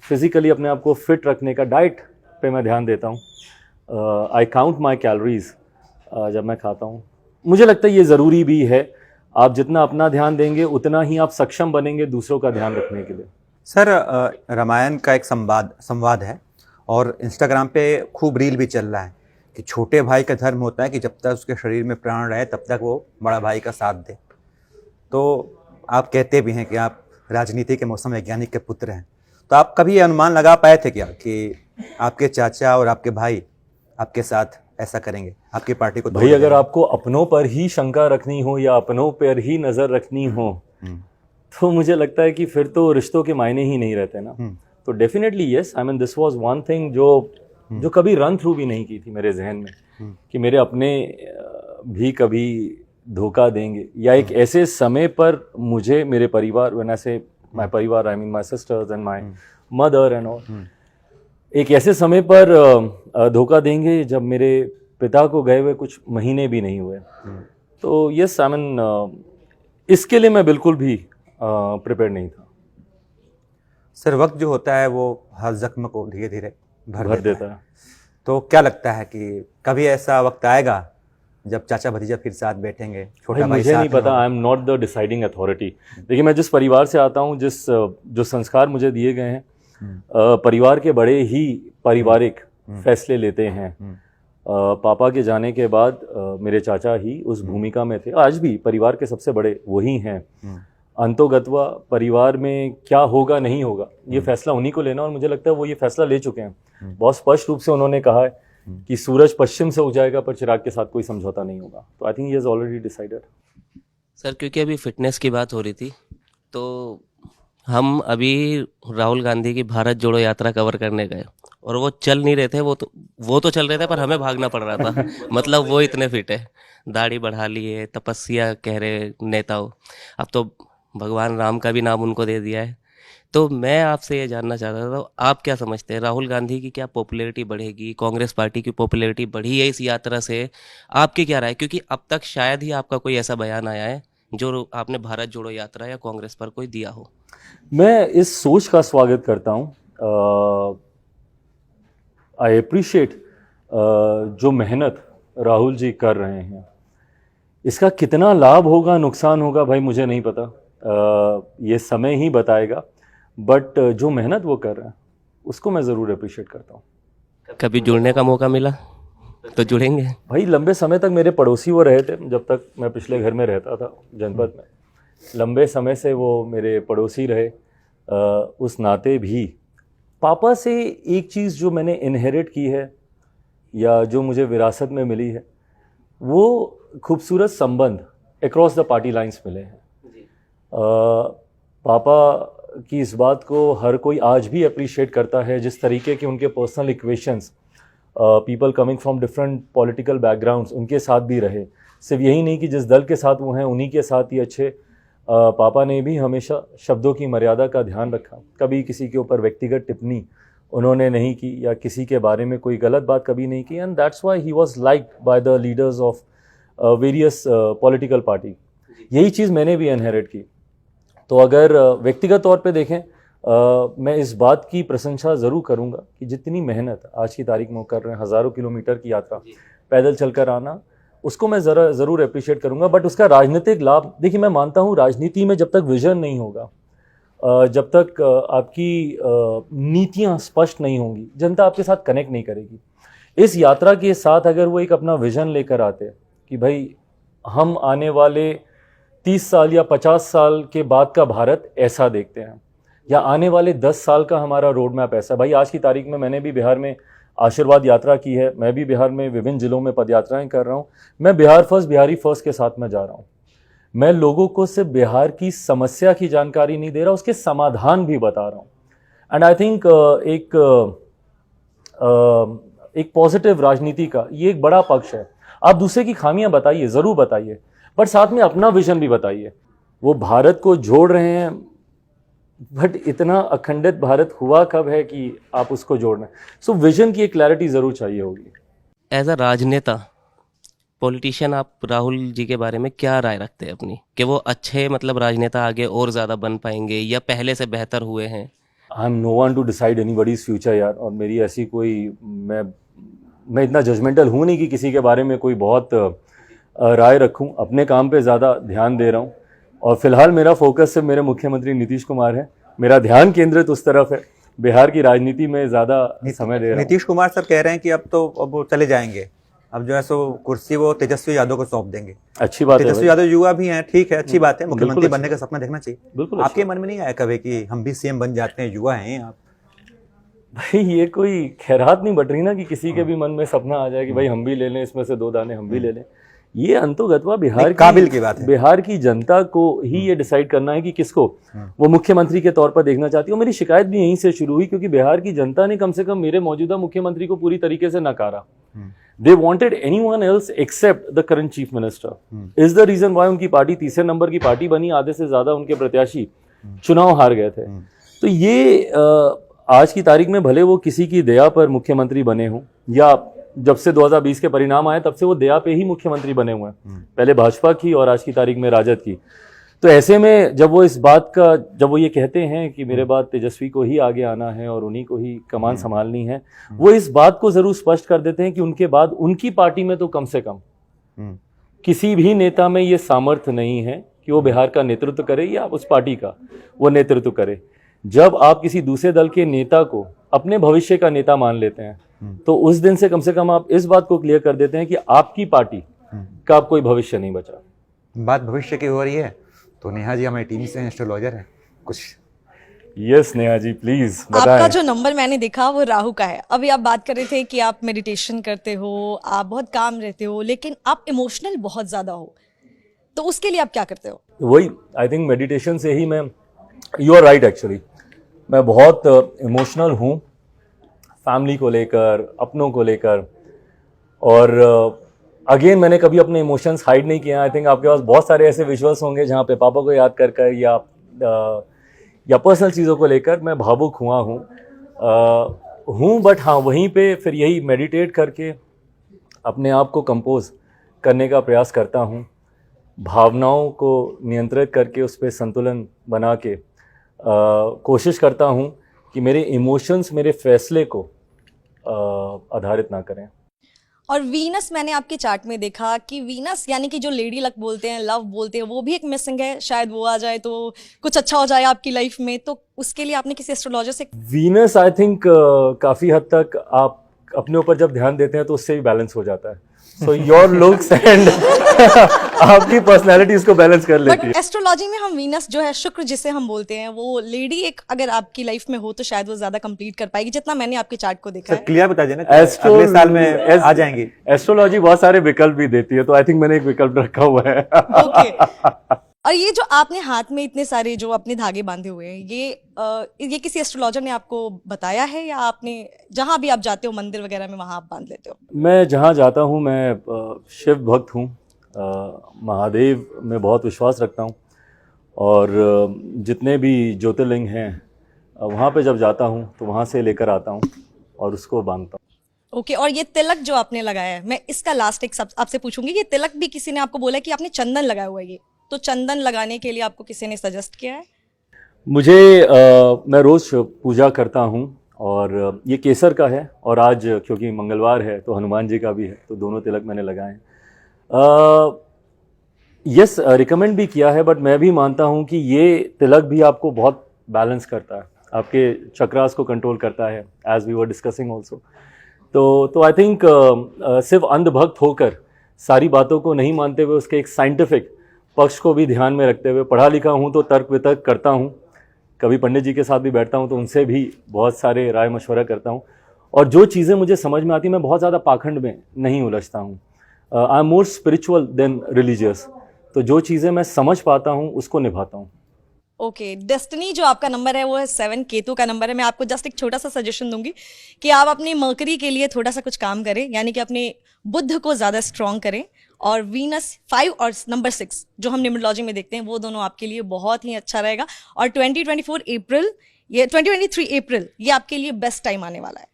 फिज़िकली अपने आप को फिट रखने का डाइट पे मैं ध्यान देता हूँ। आई काउंट माई कैलोरीज जब मैं खाता हूँ। मुझे लगता है ये ज़रूरी भी है। आप जितना अपना ध्यान देंगे उतना ही आप सक्षम बनेंगे दूसरों का ध्यान रखने के लिए। सर, रामायण का एक संवाद है और इंस्टाग्राम पे खूब रील भी चल रहा है कि छोटे भाई का धर्म होता है कि जब तक उसके शरीर में प्राण रहे तब तक वो बड़ा भाई का साथ दे। तो आप कहते भी हैं कि आप राजनीति के मौसम वैज्ञानिक के पुत्र हैं, तो आप कभी ये अनुमान लगा पाए थे क्या कि आपके चाचा और आपके भाई आपके साथ ऐसा करेंगे, आपकी पार्टी को? भाई, अगर आपको अपनों पर ही शंका रखनी हो या अपनों पर ही नज़र रखनी हो, तो मुझे लगता है कि फिर तो रिश्तों के मायने ही नहीं रहते ना। तो definitely yes, I mean this was one thing जो कभी रन थ्रू भी नहीं की थी मेरे जहन में कि मेरे अपने भी कभी धोखा देंगे, या एक ऐसे समय पर मुझे मेरे परिवार, व्हेन आई से माय परिवार, I mean my sister's and my mother and all, एक ऐसे समय पर धोखा देंगे जब मेरे पिता को गए हुए कुछ महीने भी नहीं हुए। तो यस, आई मीन इसके लिए मैं बिल्कुल भी प्रिपेयर नहीं था। सर, वक्त जो होता है वो हर जख्म को धीरे धीरे भर देता है। तो क्या लगता है कि कभी ऐसा वक्त आएगा जब चाचा भतीजा फिर साथ बैठेंगे, छोटा भाई मुझे साथ नहीं पता, आई am not the deciding authority. देखिए, मैं जिस परिवार से आता हूँ, जो संस्कार मुझे दिए गए हैं, परिवार के बड़े ही पारिवारिक फैसले लेते हैं। पापा के जाने के बाद मेरे चाचा ही उस भूमिका में थे। आज भी परिवार के सबसे बड़े वही हैं। अंतोगत्वा परिवार में क्या होगा नहीं होगा, ये फैसला उन्हीं को लेना, और मुझे लगता है वो ये फैसला ले चुके हैं। बहुत स्पष्ट रूप से उन्होंने कहा है कि सूरज पश्चिम से उग जाएगा पर चिराग के साथ कोई समझौता नहीं होगा. तो I think he has already decided. Sir क्योंकि अभी फिटनेस की बात हो रही थी तो हम अभी राहुल गांधी की भारत जोड़ो यात्रा कवर करने गए और वो चल नहीं रहे थे, वो तो चल रहे थे पर हमें भागना पड़ रहा था. मतलब वो इतने फिट है, दाढ़ी बढ़ा लिए, तपस्या कह रहे नेताओं, अब तो भगवान राम का भी नाम उनको दे दिया है. तो मैं आपसे ये जानना चाहता था, तो आप क्या समझते हैं राहुल गांधी की क्या पॉपुलैरिटी बढ़ेगी, कांग्रेस पार्टी की पॉपुलैरिटी बढ़ी है इस यात्रा से? आपकी क्या राय? क्योंकि अब तक शायद ही आपका कोई ऐसा बयान आया है जो आपने भारत जोड़ो यात्रा या कांग्रेस पर कोई दिया हो. मैं इस सोच का स्वागत करता हूँ. आई अप्रिशिएट जो मेहनत राहुल जी कर रहे हैं. इसका कितना लाभ होगा नुकसान होगा भाई मुझे नहीं पता, ये समय ही बताएगा. बट जो मेहनत वो कर रहे हैं उसको मैं ज़रूर अप्रिशिएट करता हूँ. कभी जुड़ने का मौका मिला तो जुड़ेंगे? भाई लंबे समय तक मेरे पड़ोसी वो रहे थे, जब तक मैं पिछले घर में रहता था जनपद में. लंबे समय से वो मेरे पड़ोसी रहे. उस नाते भी पापा से एक चीज़ जो मैंने इनहेरिट की है या जो मुझे विरासत में मिली है वो खूबसूरत संबंध अक्रॉस द पार्टी लाइंस मिले हैं. पापा की इस बात को हर कोई आज भी अप्रिशिएट करता है, जिस तरीके के उनके personal equations people coming from different political backgrounds उनके साथ भी रहे. सिर्फ यही नहीं कि जिस दल के साथ वो हैं उन्हीं के साथ ही अच्छे. पापा ने भी हमेशा शब्दों की मर्यादा का ध्यान रखा. कभी किसी के ऊपर व्यक्तिगत टिप्पणी उन्होंने नहीं की या किसी के बारे में कोई गलत बात कभी नहीं की. And that's why he was liked by the leaders of various political party. यही चीज़ मैंने भी इनहेरिट की. तो अगर व्यक्तिगत तौर पे देखें, मैं इस बात की प्रशंसा ज़रूर करूँगा कि जितनी मेहनत आज की तारीख में वो कर रहे हैं, हज़ारों किलोमीटर की यात्रा पैदल चलकर आना, उसको मैं ज़रूर अप्रिशिएट करूँगा. बट उसका राजनीतिक लाभ, देखिए मैं मानता हूँ राजनीति में जब तक विजन नहीं होगा, जब तक आपकी नीतियाँ स्पष्ट नहीं होंगी, जनता आपके साथ कनेक्ट नहीं करेगी. इस यात्रा के साथ अगर वो एक अपना विजन लेकर आते कि भाई हम आने वाले 30 साल या 50 साल के बाद का भारत ऐसा देखते हैं, या आने वाले 10 साल का हमारा रोड मैप ऐसा. भाई आज की तारीख में मैंने भी बिहार में आशीर्वाद यात्रा की है, मैं भी बिहार में विभिन्न जिलों में पदयात्राएं कर रहा हूँ. मैं बिहार फर्स्ट, बिहारी फर्स्ट के साथ में जा रहा हूँ. मैं लोगों को सिर्फ बिहार की समस्या की जानकारी नहीं दे रहा, उसके समाधान भी बता रहा हूँ. एंड आई थिंक एक पॉजिटिव राजनीति का ये एक बड़ा पक्ष है. आप दूसरे की खामियां बताइए, ज़रूर बताइए, बट साथ में अपना विजन भी बताइए. वो भारत को जोड़ रहे हैं, बट इतना अखंडित भारत हुआ कब है कि आप उसको जोड़ना. सो विजन की एक क्लैरिटी ज़रूर चाहिए होगी. एज अ राजनेता, पॉलिटिशियन, आप राहुल जी के बारे में क्या राय रखते हैं अपनी, कि वो अच्छे मतलब राजनेता आगे और ज़्यादा बन पाएंगे या पहले से बेहतर हुए हैं? I am no one to decide anybody's future यार. और मेरी ऐसी कोई, मैं इतना जजमेंटल हूँ नहीं कि किसी के बारे में कोई बहुत राय रखूं. अपने काम पे ज़्यादा ध्यान दे रहा हूं और फिलहाल मेरा फोकस सिर्फ मेरे मुख्यमंत्री नीतीश कुमार है. मेरा ध्यान केंद्रित उस तरफ है. बिहार की राजनीति में ज़्यादा समय दे रहा हूं. नीतीश कुमार सर कह रहे हैं कि अब वो चले जाएंगे, अब जो है सो कुर्सी वो तेजस्वी यादव को सौंप देंगे. अच्छी बात है. तेजस्वी यादव युवा भी हैं, ठीक है, अच्छी बात है, मुख्यमंत्री बनने का सपना देखना चाहिए. बिल्कुल. आपके मन में नहीं आया कभी कि हम भी सीएम बन जाते हैं, युवा हैं आप? भाई ये कोई खैरात नहीं बट रही ना कि किसी के भी मन में सपना आ जाए कि भाई हम भी ले लें, इसमें से 2 दाने हम भी ले लें. ये अंतोगत्वा बिहार काबिल की बात है. बिहार की जनता को ही ये डिसाइड करना है कि किसको वो मुख्यमंत्री के तौर पर देखना चाहती है. मेरी शिकायत भी यहीं से शुरू हुई क्योंकि बिहार की जनता ने कम से कम मेरे मौजूदा मुख्यमंत्री को पूरी तरीके से नकारा. They wanted anyone else except the current chief minister. Is the reason why उनकी पार्टी तीसरे नंबर की पार्टी बनी. आधे से ज्यादा उनके प्रत्याशी चुनाव हार गए थे. तो ये आज की तारीख में भले वो किसी की दया पर मुख्यमंत्री बने हों या जब से 2020 के परिणाम आए तब से वो दया पे ही मुख्यमंत्री बने हुए हैं, पहले भाजपा की और आज की तारीख में राजद की. तो ऐसे में जब वो ये कहते हैं कि मेरे बाद तेजस्वी को ही आगे आना है और उन्हीं को ही कमान संभालनी है, वो इस बात को जरूर स्पष्ट कर देते हैं कि उनके बाद उनकी पार्टी में तो कम से कम किसी भी नेता में ये सामर्थ्य नहीं है कि वो बिहार का नेतृत्व करे या उस पार्टी का वो नेतृत्व करे. जब आप किसी दूसरे दल के नेता को अपने भविष्य का नेता मान लेते हैं तो उस दिन से कम आप इस बात को क्लियर कर देते हैं कि आपकी पार्टी का अब कोई भविष्य नहीं बचा. बात भविष्य की हो रही है तो नेहा जी हमारी टीम से एस्ट्रोलॉजर है, कुछ यस नेहा जी प्लीज आपका बताएं। जो नंबर मैंने देखा वो राहु का है। अभी आप बात कर रहे थे कि आप मेडिटेशन करते हो, आप बहुत काम रहते हो, लेकिन आप इमोशनल बहुत ज्यादा हो, तो उसके लिए आप क्या करते हो? वही आई थिंक मेडिटेशन से ही मैं, यू आर राइट एक्चुअली, मैं बहुत इमोशनल हूँ फैमिली को लेकर, अपनों को लेकर। और अगेन मैंने कभी अपने इमोशंस हाइड नहीं किए। आई थिंक आपके पास बहुत सारे ऐसे विजुअल्स होंगे जहाँ पे पापा को याद कर कर या पर्सनल चीज़ों को लेकर मैं भावुक हुआ हूँ। बट हाँ, वहीं पे फिर यही मेडिटेट करके अपने आप को कंपोज करने का प्रयास करता हूँ, भावनाओं को नियंत्रित करके उस पर संतुलन बना के कोशिश करता हूँ कि मेरे इमोशंस मेरे फैसले को आधारित ना करें। और वीनस, मैंने आपके चार्ट में देखा कि वीनस यानी कि जो लेडी लक बोलते हैं, लव बोलते हैं, वो भी एक मिसिंग है। शायद वो आ जाए तो कुछ अच्छा हो जाए आपकी लाइफ में, तो उसके लिए आपने किसी एस्ट्रोलॉजर से? वीनस आई थिंक काफ़ी हद तक आप अपने ऊपर जब ध्यान देते हैं तो उससे भी बैलेंस हो जाता है। सो योर लुक्स एंड आपकी पर्सनैलिटी इसको बैलेंस कर लेती है। बट एस्ट्रोलॉजी में हम वीनस जो है, शुक्र जिसे हम बोलते हैं, वो लेडी एक अगर आपकी लाइफ में हो तो शायद वो ज्यादा कंप्लीट कर पाएगी, जितना मैंने आपके चार्ट को देखा सर है। क्लियर बता देना, अगले साल में आ जाएंगी। एस्ट्रोलॉजी बहुत सारे विकल्प भी देती है, तो आई थिंक मैंने एक विकल्प रखा हुआ है। ओके। और ये जो आपने हाथ में इतने सारे जो अपने धागे बांधे हुए हैं, ये किसी एस्ट्रोलॉजर ने आपको बताया है या आपने जहां भी आप जाते हो मंदिर वगैरह में वहां आप बांध लेते हो? मैं जहाँ जाता हूँ, मैं शिव भक्त हूँ, महादेव में बहुत विश्वास रखता हूँ। और जितने भी ज्योतिर्लिंग हैं वहाँ पे जब जाता हूँ तो वहाँ से लेकर आता हूँ और उसको बांधता हूँ। ओके। और ये तिलक जो आपने लगाया है, मैं इसका लास्ट एक आपसे पूछूंगी, ये तिलक भी किसी ने आपको बोला कि आपने चंदन लगाया हुआ है, ये तो चंदन लगाने के लिए आपको किसी ने सजेस्ट किया है? मुझे मैं रोज़ पूजा करता हूँ और ये केसर का है, और आज क्योंकि मंगलवार है तो हनुमान जी का भी है, तो दोनों तिलक मैंने लगाए हैं। यस, रिकमेंड भी किया है, बट मैं भी मानता हूँ कि ये तिलक भी आपको बहुत बैलेंस करता है, आपके चक्रास को कंट्रोल करता है, as we were discussing also. तो आई थिंक सिर्फ अंधभक्त होकर सारी बातों को नहीं मानते हुए उसके एक साइंटिफिक पक्ष को भी ध्यान में रखते हुए, पढ़ा लिखा हूँ तो तर्क वितर्क करता हूँ, कभी पंडित जी के साथ भी बैठता हूँ तो उनसे भी बहुत सारे राय मशवरा करता हूँ, और जो चीज़ें मुझे समझ में आती मैं बहुत ज़्यादा पाखंड में नहीं उलझता हूँ। I am more spiritual then religious, तो जो चीज़ें मैं समझ पाता हूँ उसको निभाता हूँ। ओके। डेस्टिनी जो आपका नंबर है वो है 7, केतु का नंबर है। मैं आपको जस्ट एक छोटा सा सजेशन दूंगी कि आप अपनी मर्करी के लिए थोड़ा सा कुछ काम करें, यानी कि अपने बुध को ज़्यादा स्ट्रॉन्ग करें। और वीनस 5 और नंबर 6 जो हम न्यूमरोलॉजी में देखते हैं, वो दोनों आपके लिए बहुत ही अच्छा रहेगा। और 2023 अप्रैल ये आपके लिए बेस्ट टाइम आने वाला है।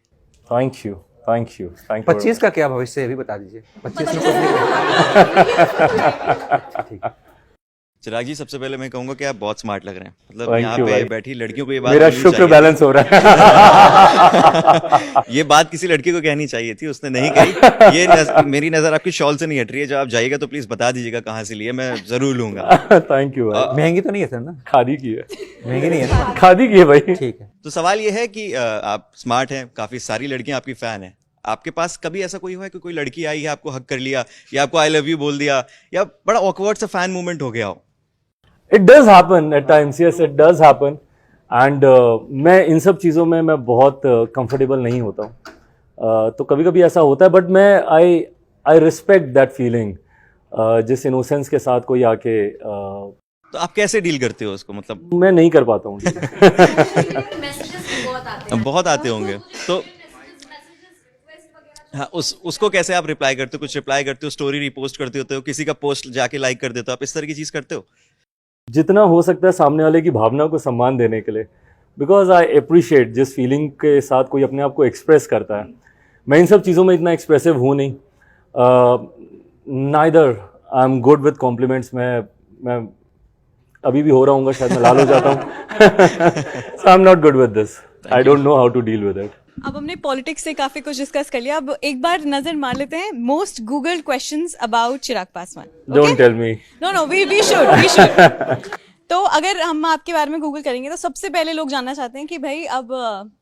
Thank you, thank you, thank you. 25 का क्या भविष्य है, अभी बता दीजिए। 25 में ठीक। चिराग जी, सबसे पहले मैं कहूंगा कि आप बहुत स्मार्ट लग रहे हैं। मतलब Thank यहाँ you, पे भाई। बैठी लड़कियों को ये बात मेरा बोलनी शुक्र चाहिए बैलेंस हो रहा है। ये बात किसी लड़की को कहनी चाहिए थी, उसने नहीं कही। ये मेरी नजर आपकी शॉल से नहीं हट रही है। जब आप जाइएगा तो प्लीज बता दीजिएगा कहाँ से लिए, मैं जरूर लूंगा। थैंक यू भाई। महंगी तो नहीं है सर ना? खादी की है, महंगी नहीं है ना? खादी की है भाई। ठीक है। तो सवाल ये है कि आप स्मार्ट हैं, काफी सारी लड़कियां आपकी फैन हैं। आपके पास कभी ऐसा कोई हुआ है कि कोई लड़की आई है, आपको हक कर लिया, या आपको आई लव यू बोल दिया, या बड़ा ऑकवर्ड सा फैन मूवमेंट हो गया हो? It does happen at times, yes, it does happen. And मैं इन सब चीज़ों में मैं बहुत कंफर्टेबल नहीं होता हूँ, तो कभी कभी ऐसा होता है, बट मैं आई रिस्पेक्ट दैट फीलिंग, जिस इनोसेंस के साथ कोई आके तो आप कैसे डील करते हो उसको? मतलब मैं नहीं कर पाता हूँ। बहुत आते होंगे तो हाँ, उसको कैसे आप रिप्लाई करते हो? कुछ रिप्लाई करते हो, स्टोरी रिपोस्ट करते होते हो, किसी का पोस्ट जाके लाइक कर देते हो, आप इस तरह की चीज करते हो? जितना हो सकता है सामने वाले की भावना को सम्मान देने के लिए, बिकॉज आई अप्रिशिएट जिस फीलिंग के साथ कोई अपने आप को एक्सप्रेस करता है। मैं इन सब चीज़ों में इतना एक्सप्रेसिव हूँ नहीं। Neither I am good with compliments. मैं अभी भी हो रहा हूँ, शायद मैं लाल हो जाता हूँ। So I am not good with this, I don't know how to deal with it. अब हमने पॉलिटिक्स से काफी कुछ डिस्कस कर लिया, अब एक बार नजर मार लेते हैं most googled questions about Chirag Paswan. Don't tell me. No, we should. तो अगर हम आपके बारे में गूगल करेंगे तो सबसे पहले लोग जानना चाहते हैं कि भाई अब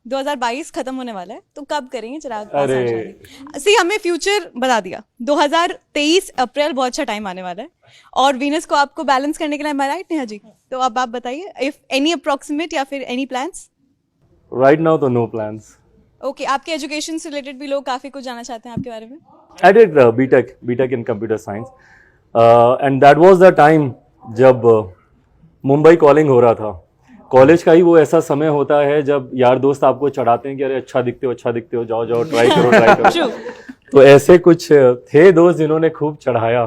2022 खत्म होने वाला है तो कब करेंगे चिराग पासवान अरे। शादी? सी हमें फ्यूचर बता दिया, 2023 अप्रैल बहुत अच्छा टाइम आने वाला है और वीनस को आपको बैलेंस करने के लिए राइट नेहा जी? तो अब आप बताइए इफ एनी अप्रोक्सीमेट या फिर एनी प्लान्स? राइट नाउ तो नो प्लान्स। ओके, आपके एजुकेशन से रिलेटेड भी लोग काफी कुछ जानना चाहते हैं आपके बारे में। I did BTech in computer science, and that was the time जब मुंबई कॉलिंग हो रहा था। कॉलेज का ही वो ऐसा समय होता है जब यार दोस्त आपको चढ़ाते हैं कि अरे अच्छा दिखते हो, जाओ जाओ ट्राई करो। तो ऐसे कुछ थे दोस्त जिन्होंने खूब चढ़ाया,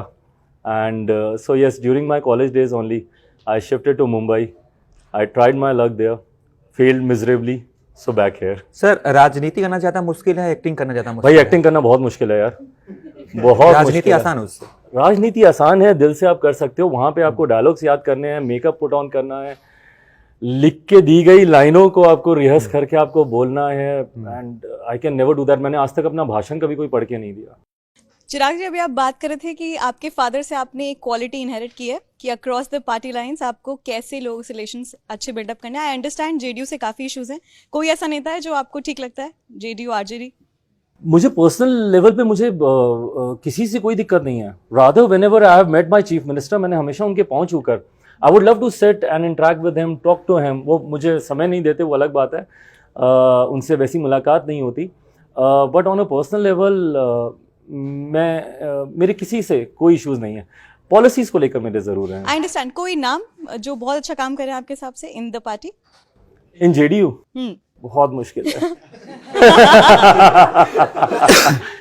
and so yes, during my college days only I shifted to Mumbai. I tried my luck there, failed miserably, so back here. Sir, राजनीति करना ज्यादा मुश्किल है, एक्टिंग करना ज्यादा मुश्किल भाई है? एक्टिंग करना बहुत मुश्किल है यार, बहुत राजनीति मुश्किल है। आसान है उससे? राजनीति आसान है, दिल से आप कर सकते हो। वहां पे आपको डायलॉग्स याद करने हैं, मेकअप पुट ऑन करना है, लिख के दी गई लाइनों को आपको रिहर्स करके आपको बोलना है, and I can never do that. मैंने आज तक अपना भाषण कभी कोई पढ़ के नहीं दिया। चिराग जी, अभी आप बात कर रहे थे कि आपके फादर से आपने एक क्वालिटी इनहेरिट की है कि अक्रॉस द पार्टी लाइंस आपको कैसे लोगों से रिलेशंस अच्छे बिल्डअप करने हैं। आई अंडरस्टैंड जेडीयू से काफी इश्यूज हैं, कोई ऐसा नेता है जो आपको ठीक लगता है, जेडीयू आरजेडी? मुझे पर्सनल लेवल पे मुझे किसी से कोई दिक्कत नहीं है। Rather whenever I have met my chief minister, मैंने हमेशा उनके पांव छूकर, I would love to sit and interact with him, talk to him. वो मुझे समय नहीं देते, वो अलग बात है, उनसे वैसी मुलाकात नहीं होती, but on a personal level मेरे किसी से कोई इश्यूज नहीं है। पॉलिसीज को लेकर मेरे जरूर हैं। I understand. कोई नाम जो बहुत अच्छा काम करे आपके हिसाब से इन द पार्टी? इन जेडीयू बहुत मुश्किल है।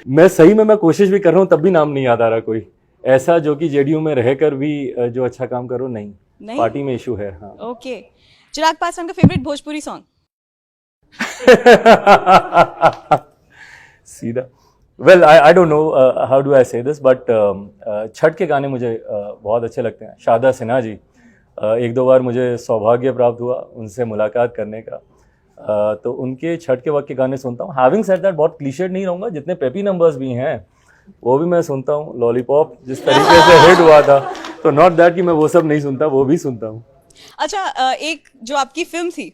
मैं सही में कोशिश भी कर रहा हूँ, तब भी नाम नहीं याद आ रहा कोई ऐसा जो कि जेडीयू में रहकर भी जो अच्छा काम करो। नहीं? पार्टी में इशू है। हाँ। ओके, चिराग पासवान का फेवरेट भोजपुरी सॉन्ग? सीधा, well I don't know how do I से दिस, बट छठ के गाने मुझे बहुत अच्छे लगते हैं। शारदा सिन्हा जी, एक दो बार मुझे सौभाग्य प्राप्त हुआ उनसे मुलाकात करने का, तो उनके छठ के वक्त के गाने सुनता हूँ। हैविंग सेड दैट, बहुत क्लीशेड नहीं रहूँगा, जितने पेपी नंबर्स भी हैं वो भी मैं सुनता हूँ। लॉलीपॉप जिस तरीके से हिट हुआ था, तो नॉट दैट कि मैं वो सब नहीं सुनता, वो भी सुनता हूँ। अच्छा, एक जो आपकी फिल्म थी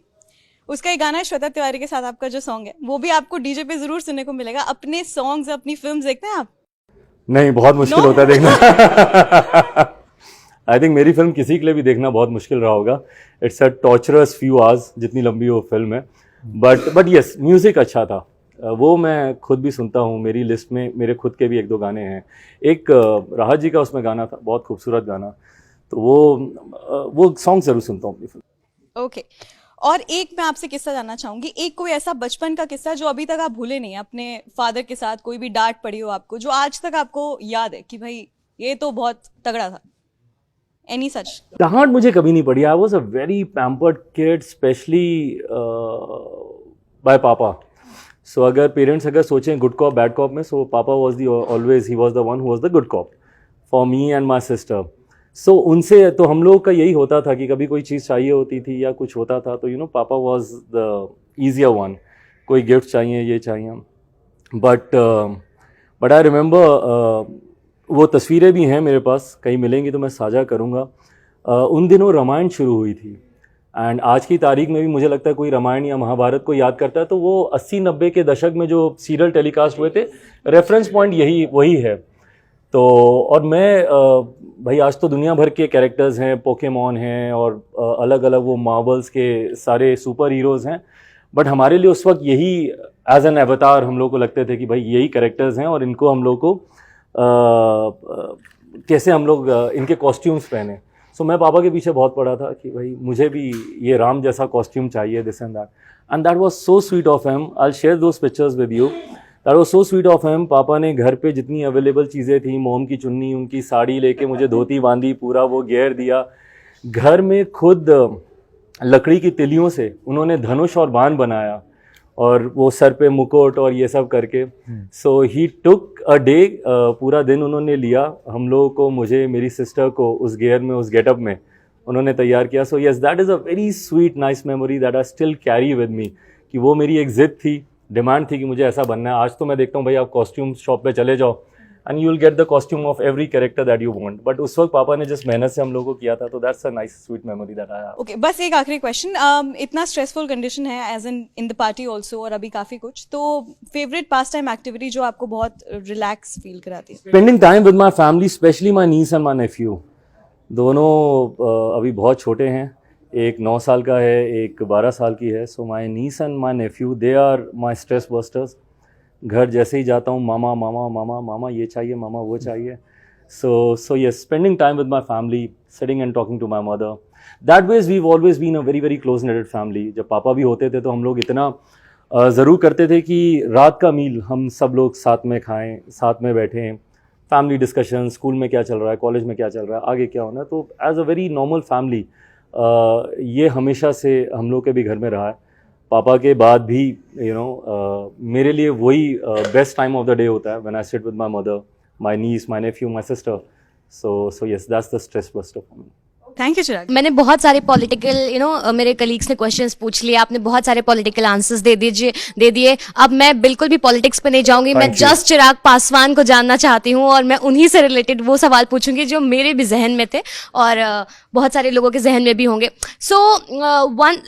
उसका एक गाना है श्वेता तिवारी के साथ, आपका जो सॉन्ग है वो भी आपको डीजे पे जरूर सुनने को मिलेगा। अपने सॉन्ग्स, अपनी फिल्म्स देखते हैं आप? नहीं, बहुत मुश्किल होता है देखना। आई थिंक मेरी फिल्म किसी के लिए भी देखना बहुत मुश्किल रहा होगा। It's a torturers few hours, जितनी लंबी वो फिल्म है, बट यस, म्यूजिक अच्छा था, वो मैं खुद भी सुनता हूँ। मेरी लिस्ट में मेरे खुद के भी एक दो गाने हैं। एक राहत जी का उसमें गाना था, बहुत खूबसूरत गाना, तो वो सॉन्ग जरूर सुनता हूँ अपनी फिल्म। ओके, और एक मैं आपसे किस्सा जानना चाहूंगी, एक कोई ऐसा बचपन का किस्सा जो अभी तक आप भूले नहीं, अपने फादर के साथ कोई भी डांट पड़ी हो आपको, जो आज तक आपको याद है कि भाई ये तो बहुत तगड़ा था? Any such? डांट मुझे कभी नहीं पड़ी। I was a very pampered kid, specially by papa. So अगर पेरेंट्स अगर सोचें गुड कॉप बैड कॉप में, so papa was the always, he was the one who was the good cop for me and my sister. So उनसे तो हम लोग का यही होता था कि कभी कोई चीज़ चाहिए होती थी या कुछ होता था तो पापा वॉज द ईजियर वन। कोई गिफ्ट चाहिए, ये चाहिए, बट आई रिमेंबर, वो तस्वीरें भी हैं मेरे पास, कहीं मिलेंगी तो मैं साझा करूँगा। उन दिनों रामायण शुरू हुई थी, एंड आज की तारीख में भी मुझे लगता है कोई रामायण या महाभारत को याद करता है तो वो 80-90 के दशक में जो सीरियल टेलीकास्ट हुए थे, रेफरेंस पॉइंट वही है। तो और मैं भाई, आज तो दुनिया भर के कैरेक्टर्स हैं, पोकेमॉन हैं और अलग अलग वो मार्वल्स के सारे सुपर हीरोज़ हैं, बट हमारे लिए उस वक्त यही एज एन अवतार हम लोग को लगते थे कि भाई यही कैरेक्टर्स हैं और इनको हम लोग को कैसे हम लोग इनके कॉस्ट्यूम्स पहने। सो मैं पापा के पीछे बहुत पड़ा था कि भाई मुझे भी ये राम जैसा कॉस्ट्यूम चाहिए, this and that was so sweet of him. I will share those pictures with you. That was so sweet of him. पापा ने घर पे जितनी अवेलेबल चीज़ें थी, मोम की चुन्नी, उनकी साड़ी लेके मुझे धोती बांधी, पूरा वो घेर दिया। घर में खुद लकड़ी की तिलियों से उन्होंने धनुष और बाण बनाया और वो सर पे मुकुट और ये सब करके। सो ही टुक अ डे, पूरा दिन उन्होंने लिया हम लोगों को, मुझे, मेरी सिस्टर को उस गेयर में, उस गेटअप में उन्होंने तैयार किया। So yes, that is a very sweet nice memory that I still carry with me, कि वो मेरी एक जिद थी, डिमांड थी कि मुझे ऐसा बनना है। आज तो मैं देखता हूँ भाई, आप कॉस्ट्यूम शॉप पे चले जाओ, and you'll get the costume of every character that you want. But उस वक्त पापा ने जिस मेहनत से हम लोगों को किया था, तो that's a nice sweet memory that I have. Okay बस एक आखिरी क्वेश्चन, इतना स्ट्रेसफुल कंडीशन है as in the party also और अभी काफ़ी कुछ, तो फेवरेट पास टाइम एक्टिविटी जो आपको बहुत रिलैक्स फील कराती है? Spending time with my family, especially my niece and my nephew. दोनों अभी बहुत छोटे हैं, एक 9 साल का है, एक 12 साल की है. So my niece and my nephew, they are my stress busters. घर जैसे ही जाता हूँ, मामा मामा मामा मामा ये चाहिए, मामा वो चाहिए. So yes, spending time with my family, sitting and talking to my mother. That ways we've always been a very very close knitted family. जब पापा भी होते थे तो हम लोग इतना ज़रूर करते थे कि रात का मील हम सब लोग साथ में खाएं, साथ में बैठें, फैमिली डिस्कशन, स्कूल में क्या चल रहा है, कॉलेज में क्या चल रहा है, आगे क्या होना है. तो as a very normal family ये हमेशा से हम लोग के भी घर में रहा है. पापा के बाद भी मेरे लिए वही best time of the day होता है when I sit with my mother, my niece, my nephew, my sister. So yes, that's the stress buster for me. Thank you Chirag. मैंने बहुत सारे पॉलिटिकल मेरे कलीग्स ने क्वेश्चंस पूछ लिए, आपने बहुत सारे पॉलिटिकल आंसर्स दे दिए. अब मैं बिल्कुल भी पॉलिटिक्स पे नहीं जाऊंगी, मैं जस्ट चिराग पासवान को जानना चाहती हूँ और मैं उन्हीं से रिलेटेड वो सवाल पूछूंगी जो मेरे भी जहन में थे और बहुत सारे लोगों के जहन में भी होंगे. सो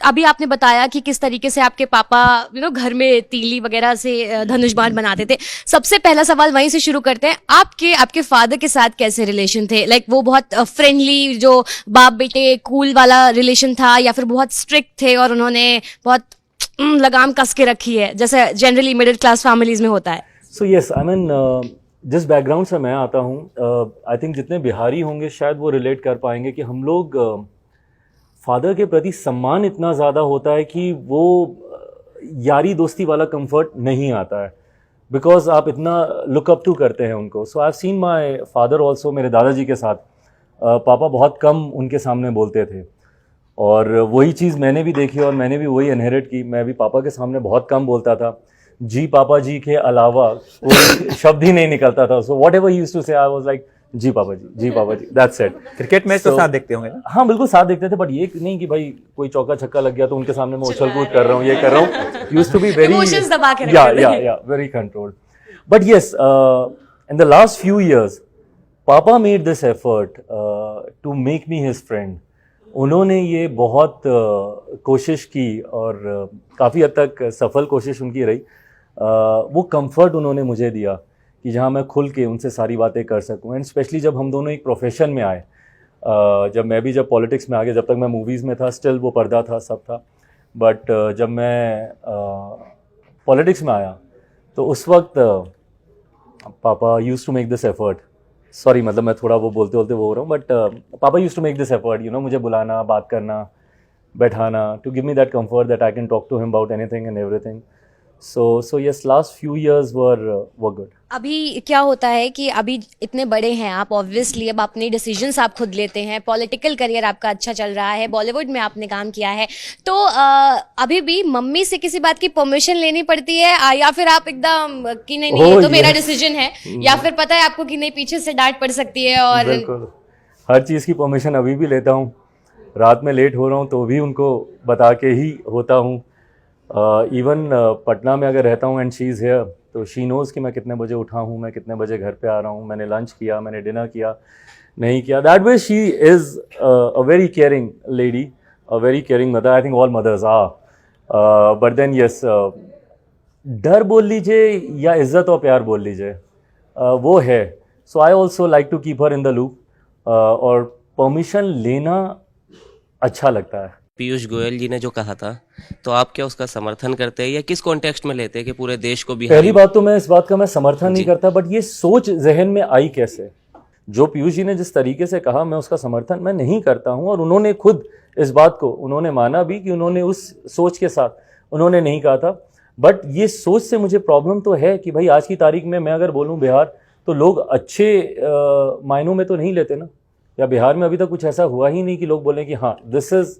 अभी आपने बताया कि किस तरीके से आपके पापा घर में तीली वगैरह से धनुष बाण बनाते थे. सबसे पहला सवाल वहीं से शुरू करते हैं, आपके फादर के साथ कैसे रिलेशन थे? लाइक वो बहुत फ्रेंडली, जो बाप बेटे कूल वाला रिलेशन था, या फिर बहुत स्ट्रिक्ट थे और उन्होंने बहुत लगाम कस के रखी है जैसे जनरली मिडिल क्लास फैमिलीज में होता है? सो यस, आई मीन जिस बैकग्राउंड से मैं आता हूँ, आई थिंक जितने बिहारी होंगे शायद वो रिलेट कर पाएंगे कि हम लोग फादर के प्रति सम्मान इतना ज़्यादा होता है कि वो यारी दोस्ती वाला कंफर्ट नहीं आता है, बिकॉज आप इतना लुक अप टू करते हैं उनको. So I have seen my father also, मेरे दादाजी के साथ पापा बहुत कम उनके सामने बोलते थे और वही चीज़ मैंने भी देखी और मैंने भी वही इनहेरिट की. मैं भी पापा के सामने बहुत कम बोलता था, जी पापा जी के अलावा कोई शब्द ही नहीं निकलता था. So whatever he used to say I was like ji papa ji, ji papa ji, that's it. Cricket match तो साथ देखते होंगे ना? हाँ बिल्कुल साथ देखते थे, बट ये नहीं कि भाई कोई चौका छक्का लग गया तो उनके सामने मैं उछल कूद कर रहा हूँ, ये कर रहा हूँ. Used to be very Emotions दबा के रखते थे. या very controlled. But yes, in the last few years papa made this effort to make me his friend. उन्होंने ये बहुत कोशिश की और काफ़ी हद तक सफल कोशिश उनकी रही. वो कंफर्ट उन्होंने मुझे दिया कि जहाँ मैं खुल के उनसे सारी बातें कर सकूँ. एंड स्पेशली जब हम दोनों एक प्रोफेशन में आए, जब पॉलिटिक्स में आ गया, जब तक मैं मूवीज़ में था स्टिल वो पर्दा था, सब था. बट जब मैं पॉलिटिक्स में आया तो उस वक्त papa used to make this effort. Sorry, मतलब मैं थोड़ा वो बोलते बोलते वो हो रहा हूँ, but papa used to make this effort, मुझे बुलाना, बात करना, बैठाना, to give me that comfort that I can talk to him about anything and everything. So yes, last few years were good. अभी क्या होता है कि अभी इतने बड़े हैं आप, ऑब्वियसली अब अपने डिसीजंस आप खुद लेते हैं, पॉलिटिकल करियर आपका अच्छा चल रहा है, बॉलीवुड में आपने काम किया है, तो अभी भी मम्मी से किसी बात की परमिशन लेनी पड़ती है या फिर आप एकदम कि नहीं ये तो मेरा डिसीजन है, या फिर पता है आपको कि नहीं पीछे से डांट पड़ सकती है? और बिल्कुल हर चीज़ की परमिशन अभी भी लेता हूँ. रात में लेट हो रहा हूँ तो भी उनको बता के ही होता हूँ. इवन पटना में अगर रहता हूँ एंड शी इज़ हेयर, तो शी नोज़ कि मैं कितने बजे उठा हूँ, मैं कितने बजे घर पे आ रहा हूँ, मैंने लंच किया, मैंने डिनर किया, नहीं किया. That way she is a very caring lady, a very caring mother. I think all mothers are. But then yes, डर बोल लीजिए या इज़्ज़त और प्यार बोल लीजिए, वो है. So I also like to keep her in the loop, और परमिशन लेना अच्छा लगता है. पीयूष गोयल जी ने जो कहा था, तो आप क्या उसका समर्थन करते हैं या किस कॉन्टेक्स्ट में लेते हैं कि पूरे देश को भी? पहली बात तो मैं इस बात का मैं समर्थन नहीं करता, बट ये सोच जहन में आई कैसे? जो पीयूष जी ने जिस तरीके से कहा, मैं उसका समर्थन मैं नहीं करता हूं. और उन्होंने खुद इस बात को उन्होंने माना भी कि उन्होंने उस सोच के साथ उन्होंने नहीं कहा था. बट ये सोच से मुझे प्रॉब्लम तो है कि भाई आज की तारीख में मैं अगर बोलूँ बिहार, तो लोग अच्छे मायनों में तो नहीं लेते ना. या बिहार में अभी तक कुछ ऐसा हुआ ही नहीं कि लोग बोलें कि हाँ दिस इज़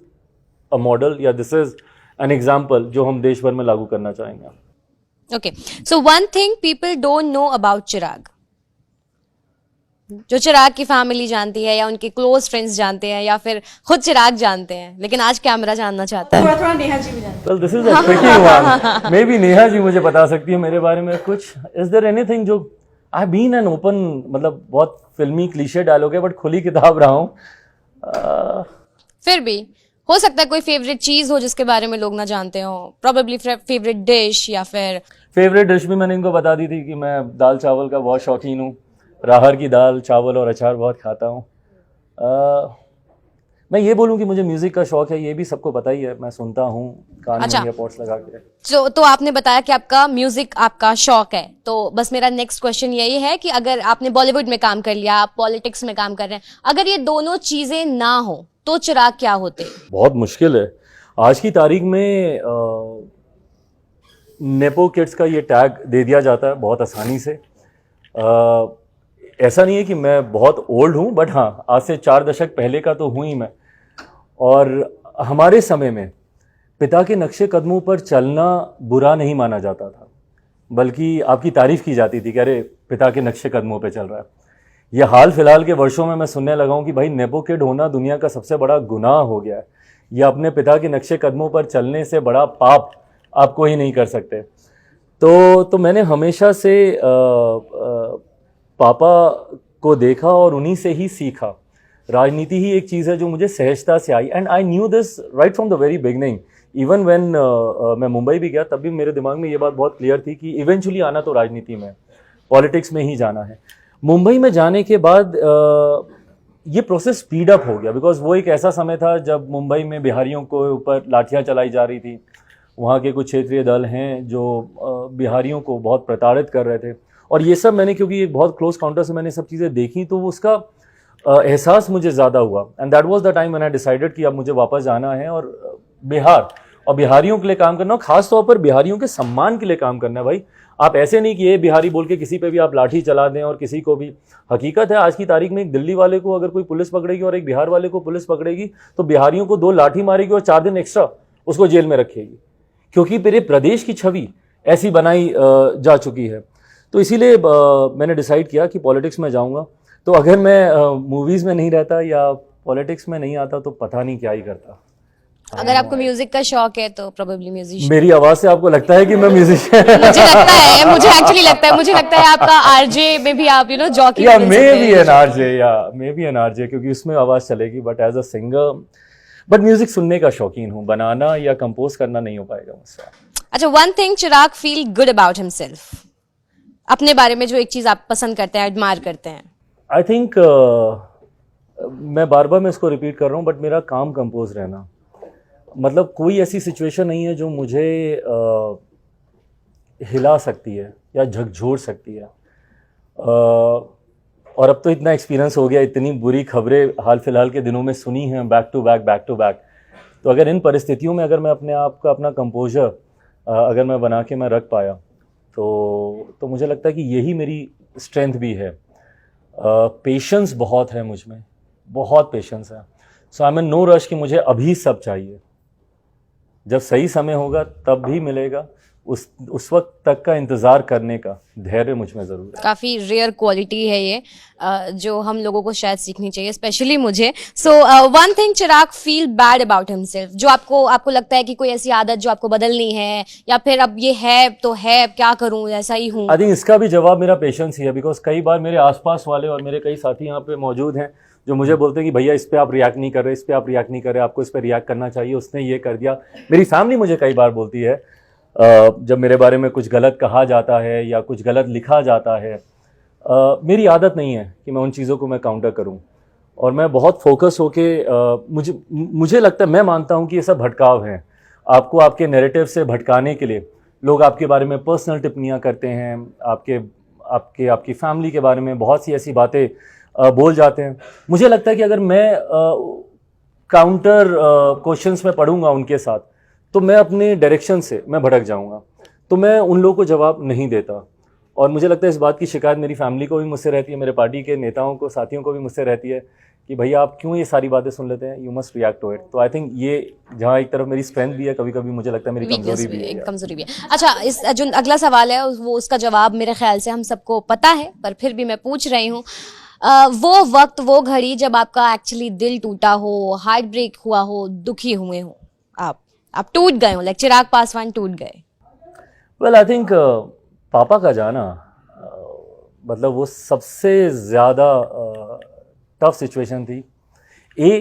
अ मॉडल या दिस इज एन एग्जाम्पल जो हम देश भर में लागू करना चाहेंगे. Okay, so one thing people don't know about Chirag, जो चिराग की फैमिली जानती है या उनके क्लोज फ्रेंड्स जानते हैं या फिर खुद चिराग जानते हैं, लेकिन आज कैमरा जानना चाहता है. थोड़ा नेहा जी भी जानते well this is a tricky one. Maybe Neha ji मुझे बता सकती है मेरे बारे में कुछ. इज देयर एनीथिंग जो आई बीन एन ओपन, मतलब बहुत फिल्मी क्लीशे डायलॉग है बट खुली किताब रहा हूँ। फिर भी हो सकता है कोई फेवरेट चीज हो जिसके बारे में लोग ना जानते हो, प्रोबेबली फेवरेट डिश या फिर फेवरेट डिश भी मैंने इनको बता दी थी कि मैं दाल चावल का बहुत शौकीन हूँ, राहर की दाल चावल और अचार बहुत खाता हूँ। मैं ये बोलूँ कि मुझे म्यूजिक का शौक है, ये भी सबको पता ही है, मैं सुनता हूँ कान अच्छा। में एयरपॉड्स लगा के। तो आपने बताया कि आपका म्यूजिक आपका शौक है, तो बस मेरा नेक्स्ट क्वेश्चन यही है कि अगर आपने बॉलीवुड में काम कर लिया, आप पॉलिटिक्स में काम कर रहे हैं, अगर ये दोनों चीजें ना हो तो चिराग क्या होते? बहुत मुश्किल है आज की तारीख में। नेपो किड्स का ये टैग दे दिया जाता है बहुत आसानी से। ऐसा नहीं है कि मैं बहुत ओल्ड हूँ, बट हाँ आज से 4 दशक पहले का तो हूँ ही मैं। और हमारे समय में पिता के नक्शे कदमों पर चलना बुरा नहीं माना जाता था, बल्कि आपकी तारीफ की जाती थी कि अरे पिता के नक्शे कदमों पे चल रहा है। ये हाल फिलहाल के वर्षों में मैं सुनने लगा हूँ कि भाई नेपो किड होना दुनिया का सबसे बड़ा गुनाह हो गया है, या अपने पिता के नक्शे कदमों पर चलने से बड़ा पाप आप कोई नहीं कर सकते। तो मैंने हमेशा से पापा को देखा और उन्हीं से ही सीखा। राजनीति ही एक चीज़ है जो मुझे सहजता से आई, and I knew this right from the very beginning. Even when मैं मुंबई भी गया तब भी मेरे दिमाग में ये बात बहुत क्लियर थी कि इवेंचुअली आना तो राजनीति में, पॉलिटिक्स में ही जाना है। मुंबई में जाने के बाद ये प्रोसेस स्पीड अप हो गया, बिकॉज वो एक ऐसा समय था जब मुंबई में बिहारियों को ऊपर लाठियां चलाई जा रही थी। वहाँ के कुछ क्षेत्रीय दल हैं जो बिहारियों को बहुत प्रताड़ित कर रहे थे, और ये सब मैंने, क्योंकि एक बहुत क्लोज काउंटर से मैंने सब चीज़ें देखी, तो उसका एहसास मुझे ज़्यादा हुआ। And that was the time when I decided कि अब मुझे वापस जाना है और बिहार और बिहारियों के लिए काम करना, खास तौर पर बिहारियों के सम्मान के लिए काम करना है। भाई आप ऐसे नहीं कि ये बिहारी बोल के किसी पे भी आप लाठी चला दें और किसी को भी। हकीकत है आज की तारीख में एक दिल्ली वाले को अगर कोई पुलिस पकड़ेगी और एक बिहार वाले को पुलिस पकड़ेगी तो बिहारियों को 2 लाठी मारेगी और 4 दिन एक्स्ट्रा उसको जेल में रखेगी, क्योंकि मेरे प्रदेश की छवि ऐसी बनाई जा चुकी है। तो इसीलिए मैंने डिसाइड किया कि पॉलिटिक्स में जाऊंगा। तो अगर मैं मूवीज़ में नहीं रहता या पॉलिटिक्स में नहीं आता तो पता नहीं क्या ही करता। अगर आपको म्यूजिक का शौक है तो प्रोबेबली म्यूजिशियन। मेरी आवाज़ से आपको लगता है कि मैं म्यूजिशियन? मुझे लगता है, मुझे एक्चुअली लगता है, मुझे लगता है आपका आरजे में भी आप जॉकी या मे बी एन आरजे, या मे बी एन आरजे, क्योंकि उसमें आवाज़ चलेगी। But as a singer, but music सुनने का शौकीन हूँ, बनाना या कंपोज करना नहीं हो पाएगा मुझसे। अच्छा, one thing Chirag feel good about himself, अपने बारे में जो एक चीज आप पसंद करते हैं, एडमायर करते हैं। आई थिंक मैं बार बार मैं इसको रिपीट कर रहा हूँ, बट मेरा काम कंपोज रहना। मतलब कोई ऐसी सिचुएशन नहीं है जो मुझे हिला सकती है या झकझोर सकती है। और अब तो इतना एक्सपीरियंस हो गया, इतनी बुरी खबरें हाल फिलहाल के दिनों में सुनी हैं बैक टू बैक। तो अगर इन परिस्थितियों में अगर मैं अपने आप का अपना कंपोजर अगर मैं बना के मैं रख पाया तो मुझे लगता है कि यही मेरी स्ट्रेंथ भी है। पेशेंस बहुत है मुझ में, बहुत पेशेंस है। So I am in no rush कि मुझे अभी सब चाहिए, जब सही समय होगा तब भी मिलेगा। उस वक्त तक का इंतज़ार करने का धैर्य मुझ में ज़रूर है। काफ़ी रेयर क्वालिटी है ये, जो हम लोगों को शायद सीखनी चाहिए, स्पेशली मुझे। सो one thing Chirag feel bad about himself, जो आपको लगता है कि कोई ऐसी आदत जो आपको बदलनी है, या फिर अब ये है तो है, क्या करूं, ऐसा ही हूँ। आई थिंक इसका भी जवाब मेरा पेशेंस ही है, बिकॉज कई बार मेरे आसपास वाले और मेरे कई साथी यहाँ पे मौजूद हैं जो मुझे बोलते हैं कि भैया इस पे आप रिएक्ट नहीं कर रहे, इस पे आप रिएक्ट नहीं कर रहे, आपको इस पे रिएक्ट करना चाहिए, उसने ये कर दिया। मेरी फैमिली मुझे कई बार बोलती है जब मेरे बारे में कुछ गलत कहा जाता है या कुछ गलत लिखा जाता है, मेरी आदत नहीं है कि मैं उन चीज़ों को मैं काउंटर करूं, और मैं बहुत फोकस होके मुझे लगता है, मैं मानता हूं कि ये सब भटकाव हैं। आपको आपके नैरेटिव से भटकाने के लिए लोग आपके बारे में पर्सनल टिप्पणियां करते हैं, आपकी फैमिली के बारे में बहुत सी ऐसी बातें बोल जाते हैं। मुझे लगता है कि अगर मैं काउंटर क्वेश्चंस में पढ़ूंगा उनके साथ तो मैं अपने डायरेक्शन से मैं भटक जाऊंगा, तो मैं उन लोगों को जवाब नहीं देता। और मुझे लगता है इस बात की शिकायत मेरी फैमिली को भी मुझसे रहती है, मेरे पार्टी के नेताओं को, साथियों को भी मुझसे रहती है कि भैया आप क्यों ये सारी बातें सुन लेते हैं, you must react to it. तो आई थिंक ये जहाँ एक तरफ मेरी स्ट्रेंथ भी है, कभी कभी मुझे लगता है मेरी कमजोरी भी है। कमजोरी भी है। अच्छा, इस जो अगला सवाल है वो उसका जवाब मेरे ख्याल से हम सबको पता है, पर फिर भी मैं पूछ रही हूँ। वो वक्त, वो घड़ी जब आपका एक्चुअली दिल टूटा हो, हार्ट ब्रेक हुआ हो, दुखी हुए हो, आप टूट गए हो, लाइक चिराग पासवान टूट गए। वेल आई थिंक पापा का जाना मतलब वो सबसे ज़्यादा टफ सिचुएशन थी.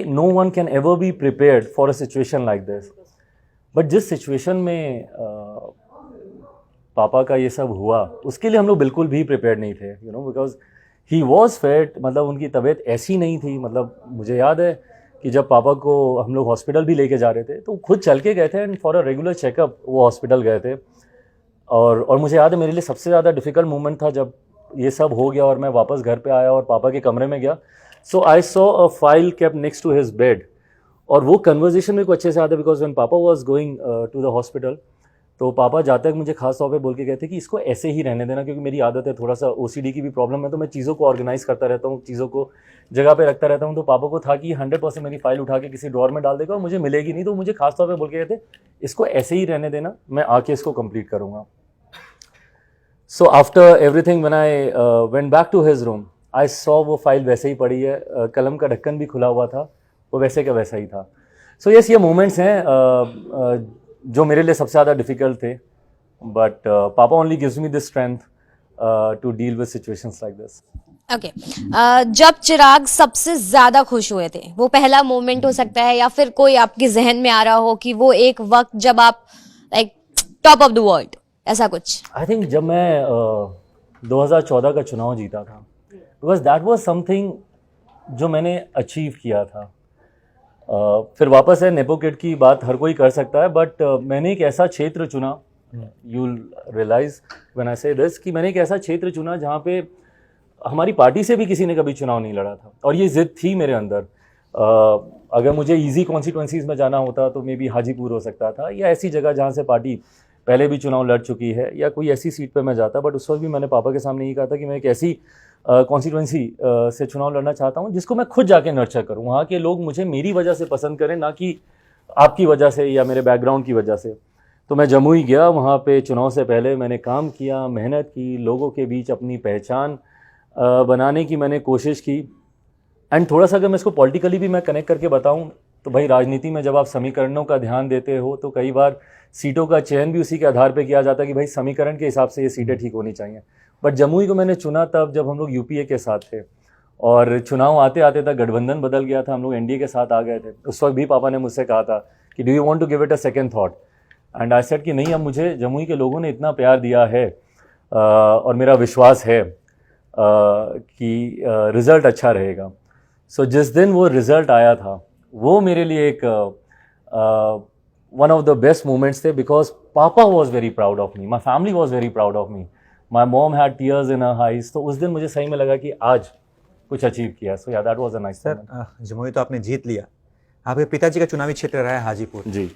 No one can ever be prepared for a situation like this. But जिस सिचुएशन में पापा का ये सब हुआ, उसके लिए हम लोग बिल्कुल भी प्रिपेयर्ड नहीं थे, you know, because he was fit. मतलब उनकी तबीयत ऐसी नहीं थी. मतलब मुझे याद है कि जब पापा को हम लोग हॉस्पिटल भी लेके जा रहे थे तो खुद चल के गए थे and for a regular checkup वो हॉस्पिटल गए थे. और मुझे याद है मेरे लिए सबसे ज़्यादा डिफ़िकल्ट मोमेंट था जब ये सब हो गया और मैं वापस घर पे आया और पापा के कमरे में गया. So I saw a file kept next to his bed. और वो कन्वर्जेशन मेरे को अच्छे से आता है because when papa was going to the hospital, तो पापा जाते तक मुझे खास तौर पे बोल के गए थे कि इसको ऐसे ही रहने देना, क्योंकि मेरी आदत है, थोड़ा सा OCD की भी प्रॉब्लम है, तो मैं चीज़ों को ऑर्गेनाइज करता रहता हूँ, चीज़ों को जगह पे रखता रहता हूँ. तो पापा को था कि 100% मेरी फाइल उठा के किसी ड्रॉर में डाल देगा और मुझे मिलेगी नहीं. तो मुझे खास तौर पे बोल के गए थे इसको ऐसे ही रहने देना, मैं आके इसको कंप्लीट करूँगा. So after everything when I went back to his room, I saw वो फाइल वैसे ही पड़ी है, कलम का ढक्कन भी खुला हुआ था, वो वैसे का वैसा ही था. सो यस, ये मोमेंट्स हैं जो मेरे लिए सबसे ज़्यादा डिफ़िकल्ट थे. But papa only gives me this strength to deal with situations like this. Okay जब चिराग सबसे ज्यादा खुश हुए थे, वो पहला मोमेंट हो सकता है या फिर कोई आपके जहन में आ रहा हो कि वो एक वक्त जब आप like top of the world, ऐसा कुछ? आई थिंक जब मैं 2014 का चुनाव जीता था, बिकॉज दैट वाज समथिंग जो मैंने अचीव किया था. फिर वापस है नेपो किड की बात हर कोई कर सकता है, बट मैंने एक ऐसा क्षेत्र चुना, यू रियलाइज व्हेन आई से दिस, कि मैंने एक ऐसा क्षेत्र चुना जहाँ पे हमारी पार्टी से भी किसी ने कभी चुनाव नहीं लड़ा था. और ये जिद थी मेरे अंदर. अगर मुझे इजी कॉन्स्टिट्यूंसीज में जाना होता तो मे बी हाजीपुर हो सकता था, या ऐसी जगह जहाँ से पार्टी पहले भी चुनाव लड़ चुकी है, या कोई ऐसी सीट पे मैं जाता. बट उस वक्त भी मैंने पापा के सामने ये कहा था कि मैं एक ऐसी कॉन्स्टिट्यूंसी से चुनाव लड़ना चाहता हूँ जिसको मैं खुद जाके नर्चर करूँ, वहाँ के लोग मुझे मेरी वजह से पसंद करें, ना कि आपकी वजह से या मेरे बैकग्राउंड की वजह से. तो मैं जमुई गया, वहाँ पे चुनाव से पहले मैंने काम किया, मेहनत की, लोगों के बीच अपनी पहचान बनाने की मैंने कोशिश की. एंड थोड़ा सा अगर मैं इसको पॉलिटिकली भी मैं कनेक्ट करके बताऊँ तो भाई, राजनीति में जब आप समीकरणों का ध्यान देते हो तो कई बार सीटों का चयन भी उसी के आधार पे किया जाता है कि भाई समीकरण के हिसाब से ये सीटें ठीक होनी चाहिए. बट जमुई को मैंने चुना तब जब हम लोग यूपीए के साथ थे, और चुनाव आते आते तक गठबंधन बदल गया था, हम लोग एनडीए के साथ आ गए थे. उस वक्त भी पापा ने मुझसे कहा था कि do you want to give it a second thought. And I said कि नहीं, अब मुझे जमुई के लोगों ने इतना प्यार दिया है और मेरा विश्वास है कि रिज़ल्ट अच्छा रहेगा. सो जिस दिन वो रिज़ल्ट आया था, वो मेरे लिए एक one of the best moments थे, बिकॉज पापा was very proud of me, my family was very proud of me, my mom had tears in her eyes. तो उस दिन मुझे सही में लगा कि आज कुछ अचीव किया. सो या that was a nice. Sir, Jamui तो आपने जीत लिया, आपके पिताजी का चुनावी क्षेत्र रहा है हाजीपुर जी.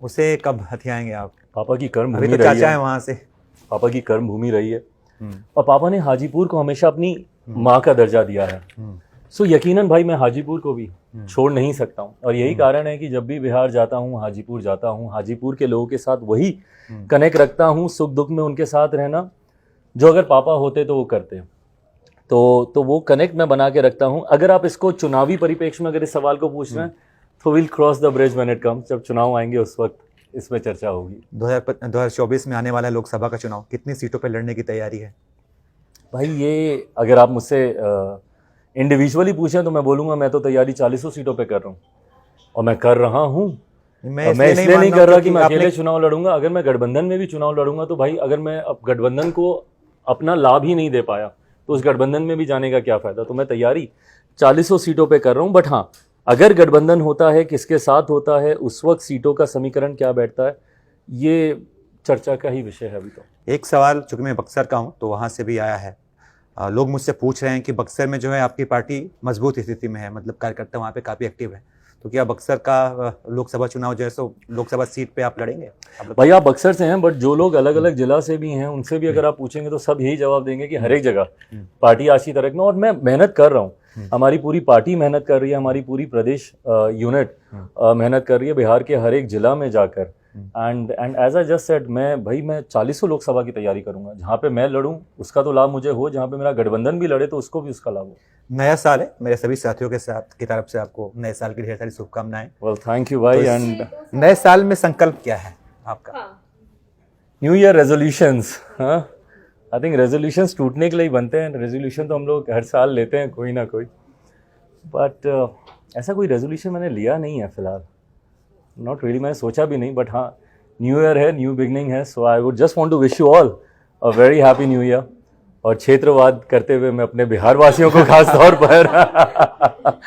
उसे कब हथियाएंगे आप? पापा की कर्म अभी भूमि तो रही चाचा है, है वहाँ से. पापा की कर्म भूमि रही है, और पापा ने हाजीपुर को हमेशा अपनी माँ का दर्जा दिया है. सो यकीनन भाई, मैं हाजीपुर को भी छोड़ नहीं सकता हूँ. और यही कारण है कि जब भी बिहार जाता हूँ, हाजीपुर जाता हूँ, हाजीपुर के लोगों के साथ वही कनेक्ट रखता हूँ, सुख दुख में उनके साथ रहना जो अगर पापा होते तो वो करते. तो वो कनेक्ट मैं बना के रखता हूँ. अगर आप इसको चुनावी परिप्रेक्ष्य में अगर इस सवाल को पूछ रहे हैं तो will cross the bridge when it comes. जब चुनाव आएंगे उस वक्त इसमें चर्चा होगी. 2024 में आने वाला लोकसभा का चुनाव, कितनी सीटों पर लड़ने की तैयारी है? भाई, ये अगर आप मुझसे इंडिविजुअली पूछें तो मैं बोलूँगा मैं तो तैयारी 40 सीटों पे कर रहा हूँ, और मैं कर रहा हूँ. मैं इसलिए नहीं कर रहा कि मैं अकेले चुनाव लड़ूंगा. अगर मैं गठबंधन में भी चुनाव लड़ूंगा तो भाई, अगर मैं अब गठबंधन को अपना लाभ ही नहीं दे पाया तो उस गठबंधन में भी जाने का क्या फ़ायदा. तो मैं तैयारी 40 सीटों पे कर रहा हूँ. बट हाँ, अगर गठबंधन होता है, किसके साथ होता है, उस वक्त सीटों का समीकरण क्या बैठता है, ये चर्चा का ही विषय है अभी. तो एक सवाल, चूंकि मैं बक्सर का हूँ तो वहाँ से भी आया है. लोग मुझसे पूछ रहे हैं कि बक्सर में जो है आपकी पार्टी मजबूत स्थिति में है, मतलब कार्यकर्ता वहाँ पे काफ़ी एक्टिव है, तो क्या बक्सर का लोकसभा चुनाव जो है सो लोकसभा सीट पे आप लड़ेंगे? भाई, आप बक्सर से हैं, बट जो लोग अलग अलग जिला से भी हैं उनसे भी अगर आप पूछेंगे तो सब यही जवाब देंगे कि हर एक जगह पार्टी आज की तरह में. और मैं मेहनत कर रहा हूँ, हमारी पूरी पार्टी मेहनत कर रही है, हमारी पूरी प्रदेश यूनिट मेहनत कर रही है बिहार के हर एक जिला में जाकर. And as I just said, मैं 40 लोकसभा की तैयारी करूंगा. जहाँ पे मैं लड़ूं उसका तो लाभ मुझे हो, जहाँ पे मेरा गठबंधन भी लड़े तो उसको भी उसका लाभ हो. नया साल है, मेरे सभी साथियों के साथ की तरफ से आपको नए साल की ढेर सारी शुभकामनाएं. वेल, थैंक यू भाई. एंड नए साल में संकल्प क्या है आपका? New year resolutions. हाँ, आई थिंक रेजोल्यूशंस टूटने के लिए ही बनते हैं. रेजोल्यूशन तो हम लोग हर साल लेते हैं कोई ना कोई, बट ऐसा कोई रेजोल्यूशन मैंने लिया नहीं है फिलहाल. नॉट रियली, मैंने सोचा भी नहीं. बट हाँ, न्यू ईयर है, न्यू बिगनिंग है, so I would just want to wish you all a very happy new year. और क्षेत्रवाद करते हुए मैं अपने बिहार वासियों को खास तौर पर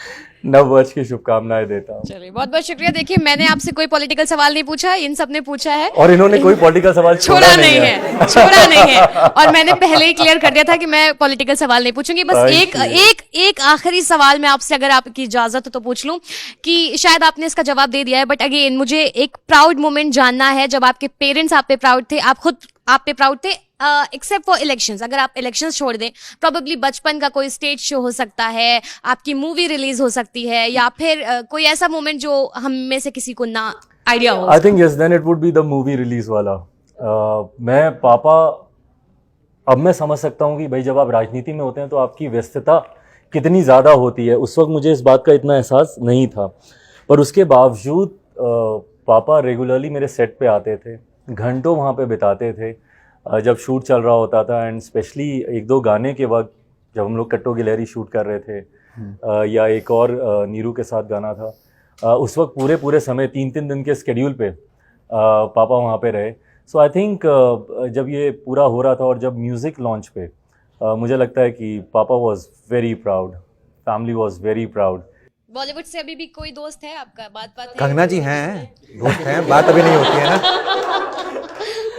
नव वर्ष की शुभकामनाएं देता हूँ. चलिए बहुत बहुत शुक्रिया. देखिए मैंने आपसे कोई पॉलिटिकल सवाल नहीं पूछा, इन सब ने पूछा है और इन्होंने कोई पॉलिटिकल सवाल छोड़ा नहीं है, छोड़ा नहीं है. और मैंने पहले ही क्लियर कर दिया था कि मैं पॉलिटिकल सवाल नहीं पूछूंगी. बस एक आखिरी सवाल मैं आपसे, अगर आपकी इजाजत हो तो पूछ लूं, कि शायद आपने इसका जवाब दे दिया है, बट अगेन मुझे एक प्राउड मोमेंट जानना है जब आपके पेरेंट्स आप पे प्राउड थे, आप खुद आप पे प्राउड थे, एक्सेप्ट फॉर इलेक्शंस. अगर आप इलेक्शंस छोड़ दें, प्रोबेबली बचपन का कोई स्टेज शो हो सकता है, आपकी मूवी रिलीज हो सकती है, या फिर कोई ऐसा मोमेंट जो हम में से किसी को ना आइडिया हो. I think yes, then it would be the movie release वाला. मैं पापा, अब मैं समझ सकता हूँ कि भाई जब आप राजनीति में होते हैं तो आपकी व्यस्तता कितनी ज़्यादा होती है. उस वक्त मुझे इस बात का इतना एहसास नहीं था, पर उसके बावजूद पापा रेगुलरली मेरे सेट पे आते थे, घंटों वहाँ पे बिताते थे जब शूट चल रहा होता था. एंड स्पेशली एक दो गाने के वक्त जब हम लोग कट्टो गिलहरी शूट कर रहे थे, या एक और नीरू के साथ गाना था, उस वक्त पूरे समय 3-3 दिन के स्केड्यूल पे पापा वहाँ पे रहे. सो आई थिंक जब ये पूरा हो रहा था और जब म्यूज़िक लॉन्च पे मुझे लगता है कि पापा was very proud, family was very proud. Bollywood से अभी भी कोई दोस्त है आपका? बात है? कंगना जी हैं, दोस्त हैं, बात अभी नहीं होती है ना.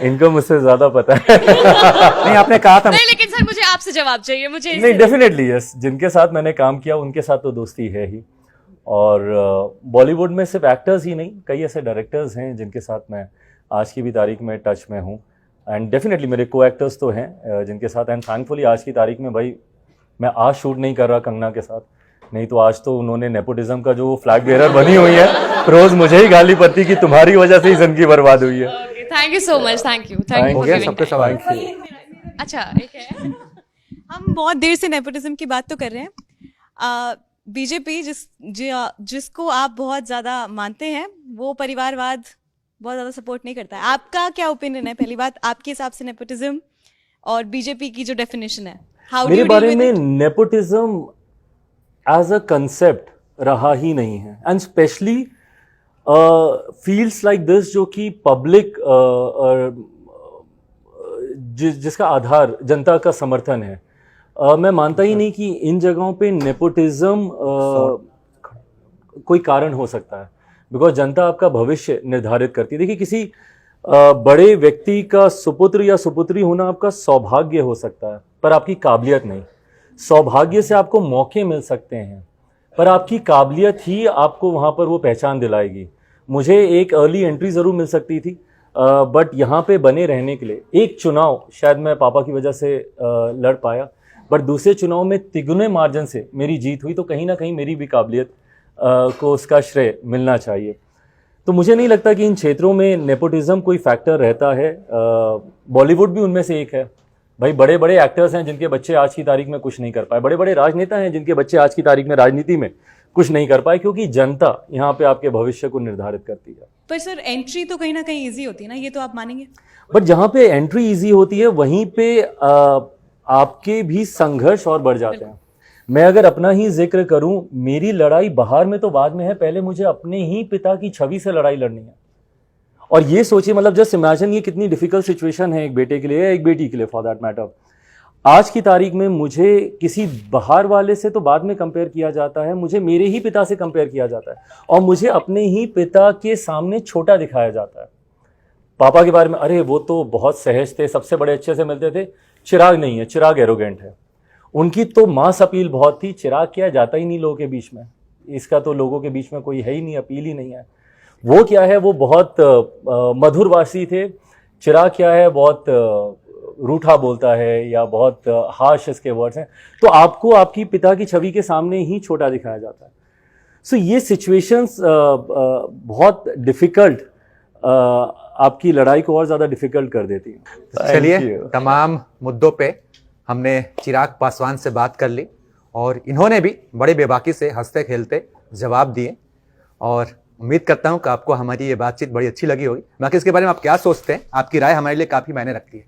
इनको मुझसे ज़्यादा पता है. नहीं, आपने कहा था. नहीं, लेकिन सर मुझे आपसे जवाब चाहिए. मुझे नहीं, डेफिनेटली यस, जिनके साथ मैंने काम किया उनके साथ तो दोस्ती है ही. और बॉलीवुड में सिर्फ एक्टर्स ही नहीं, कई ऐसे डायरेक्टर्स हैं जिनके साथ मैं आज की भी तारीख में टच में हूँ. एंड डेफिनेटली मेरे को एक्टर्स तो हैं जिनके साथ, एंड थैंकफुली आज की तारीख में भाई मैं आज शूट नहीं कर रहा कंगना के साथ, नहीं तो आज तो उन्होंने नेपोटिज्म का जो फ्लैग बेरर बनी हुई है, रोज मुझे ही गाली पड़ती कि तुम्हारी वजह से ही जिंदगी बर्बाद हुई है. Thank you so much. Thank you हो गया सबके सवाल. अच्छा, एक है. हम बहुत देर से नेपोटिज्म की बात तो कर रहे हैं. बीजेपी जिसको आप बहुत ज़्यादा मानते हैं, वो परिवारवाद बहुत ज़्यादा सपोर्ट नहीं करता है. आपका क्या ओपिनियन है? पहली बात, आपके हिसाब से नेपोटिज्म और बीजेपी की जो डेफिनेशन है, हाउ मेरे बारे में नेपोटिज्म एज अ कंसेप्ट रहा ही नहीं है. And specially feels like this जो कि पब्लिक जिसका आधार जनता का समर्थन है, मैं मानता ही नहीं कि इन जगहों पे नेपोटिज्म कोई कारण हो सकता है. बिकॉज जनता आपका भविष्य निर्धारित करती है. देखिए, किसी बड़े व्यक्ति का सुपुत्र या सुपुत्री होना आपका सौभाग्य हो सकता है, पर आपकी काबिलियत नहीं. सौभाग्य से आपको मौके मिल सकते हैं, पर आपकी काबिलियत ही आपको वहाँ पर वो पहचान दिलाएगी. मुझे एक अर्ली एंट्री ज़रूर मिल सकती थी, बट यहाँ पे बने रहने के लिए एक चुनाव शायद मैं पापा की वजह से लड़ पाया, बट दूसरे चुनाव में तिगुने मार्जिन से मेरी जीत हुई. तो कहीं ना कहीं मेरी भी काबिलियत को उसका श्रेय मिलना चाहिए. तो मुझे नहीं लगता कि इन क्षेत्रों में नेपोटिज्म कोई फैक्टर रहता है. बॉलीवुड भी उनमें से एक है. भाई बड़े बड़े एक्टर्स हैं जिनके बच्चे आज की तारीख में कुछ नहीं कर पाए, बड़े बड़े राजनेता हैं जिनके बच्चे आज की तारीख में राजनीति में कुछ नहीं कर पाए, क्योंकि जनता यहाँ पे आपके भविष्य को निर्धारित करती है. पर सर एंट्री तो कहीं ना कहीं इजी होती है ना, ये तो आप मानेंगे. बट जहाँ पे एंट्री इजी होती है वहीं पे आपके भी संघर्ष और बढ़ जाते हैं. मैं अगर अपना ही जिक्र करूं, मेरी लड़ाई बाहर में तो बाद में है, पहले मुझे अपने ही पिता की छवि से लड़ाई लड़नी है. और ये सोचिए, मतलब जस्ट इमेजिन ये कितनी डिफिकल्ट सिचुएशन है एक बेटे के लिए, एक बेटी के लिए फॉर दैट मैटर. आज की तारीख में मुझे किसी बाहर वाले से तो बाद में कंपेयर किया जाता है, मुझे मेरे ही पिता से कंपेयर किया जाता है, और मुझे अपने ही पिता के सामने छोटा दिखाया जाता है. पापा के बारे में, अरे वो तो बहुत सहज थे, सबसे बड़े अच्छे से मिलते थे. चिराग नहीं है, चिराग एरोगेंट है. उनकी तो मास अपील बहुत थी, चिराग क्या जाता ही नहीं लोगों के बीच में, इसका तो लोगों के बीच में कोई है ही नहीं, अपील ही नहीं है. वो क्या है, वो बहुत मधुरवासी थे. चिराग क्या है, बहुत रूठा बोलता है या बहुत हार्श इसके वर्ड्स हैं. तो आपको आपकी पिता की छवि के सामने ही छोटा दिखाया जाता है. सो ये सिचुएशंस बहुत डिफिकल्ट, आपकी लड़ाई को और ज़्यादा डिफिकल्ट कर देती है. चलिए, तमाम मुद्दों पे हमने चिराग पासवान से बात कर ली, और इन्होंने भी बड़े बेबाकी से हंसते खेलते जवाब दिए, और उम्मीद करता हूं कि आपको हमारी ये बातचीत बड़ी अच्छी लगी होगी. बाकी इसके बारे में आप क्या सोचते हैं, आपकी राय हमारे लिए काफ़ी मायने रखती है,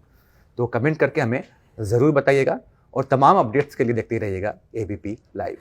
तो कमेंट करके हमें ज़रूर बताइएगा और तमाम अपडेट्स के लिए देखते रहिएगा ABP लाइव।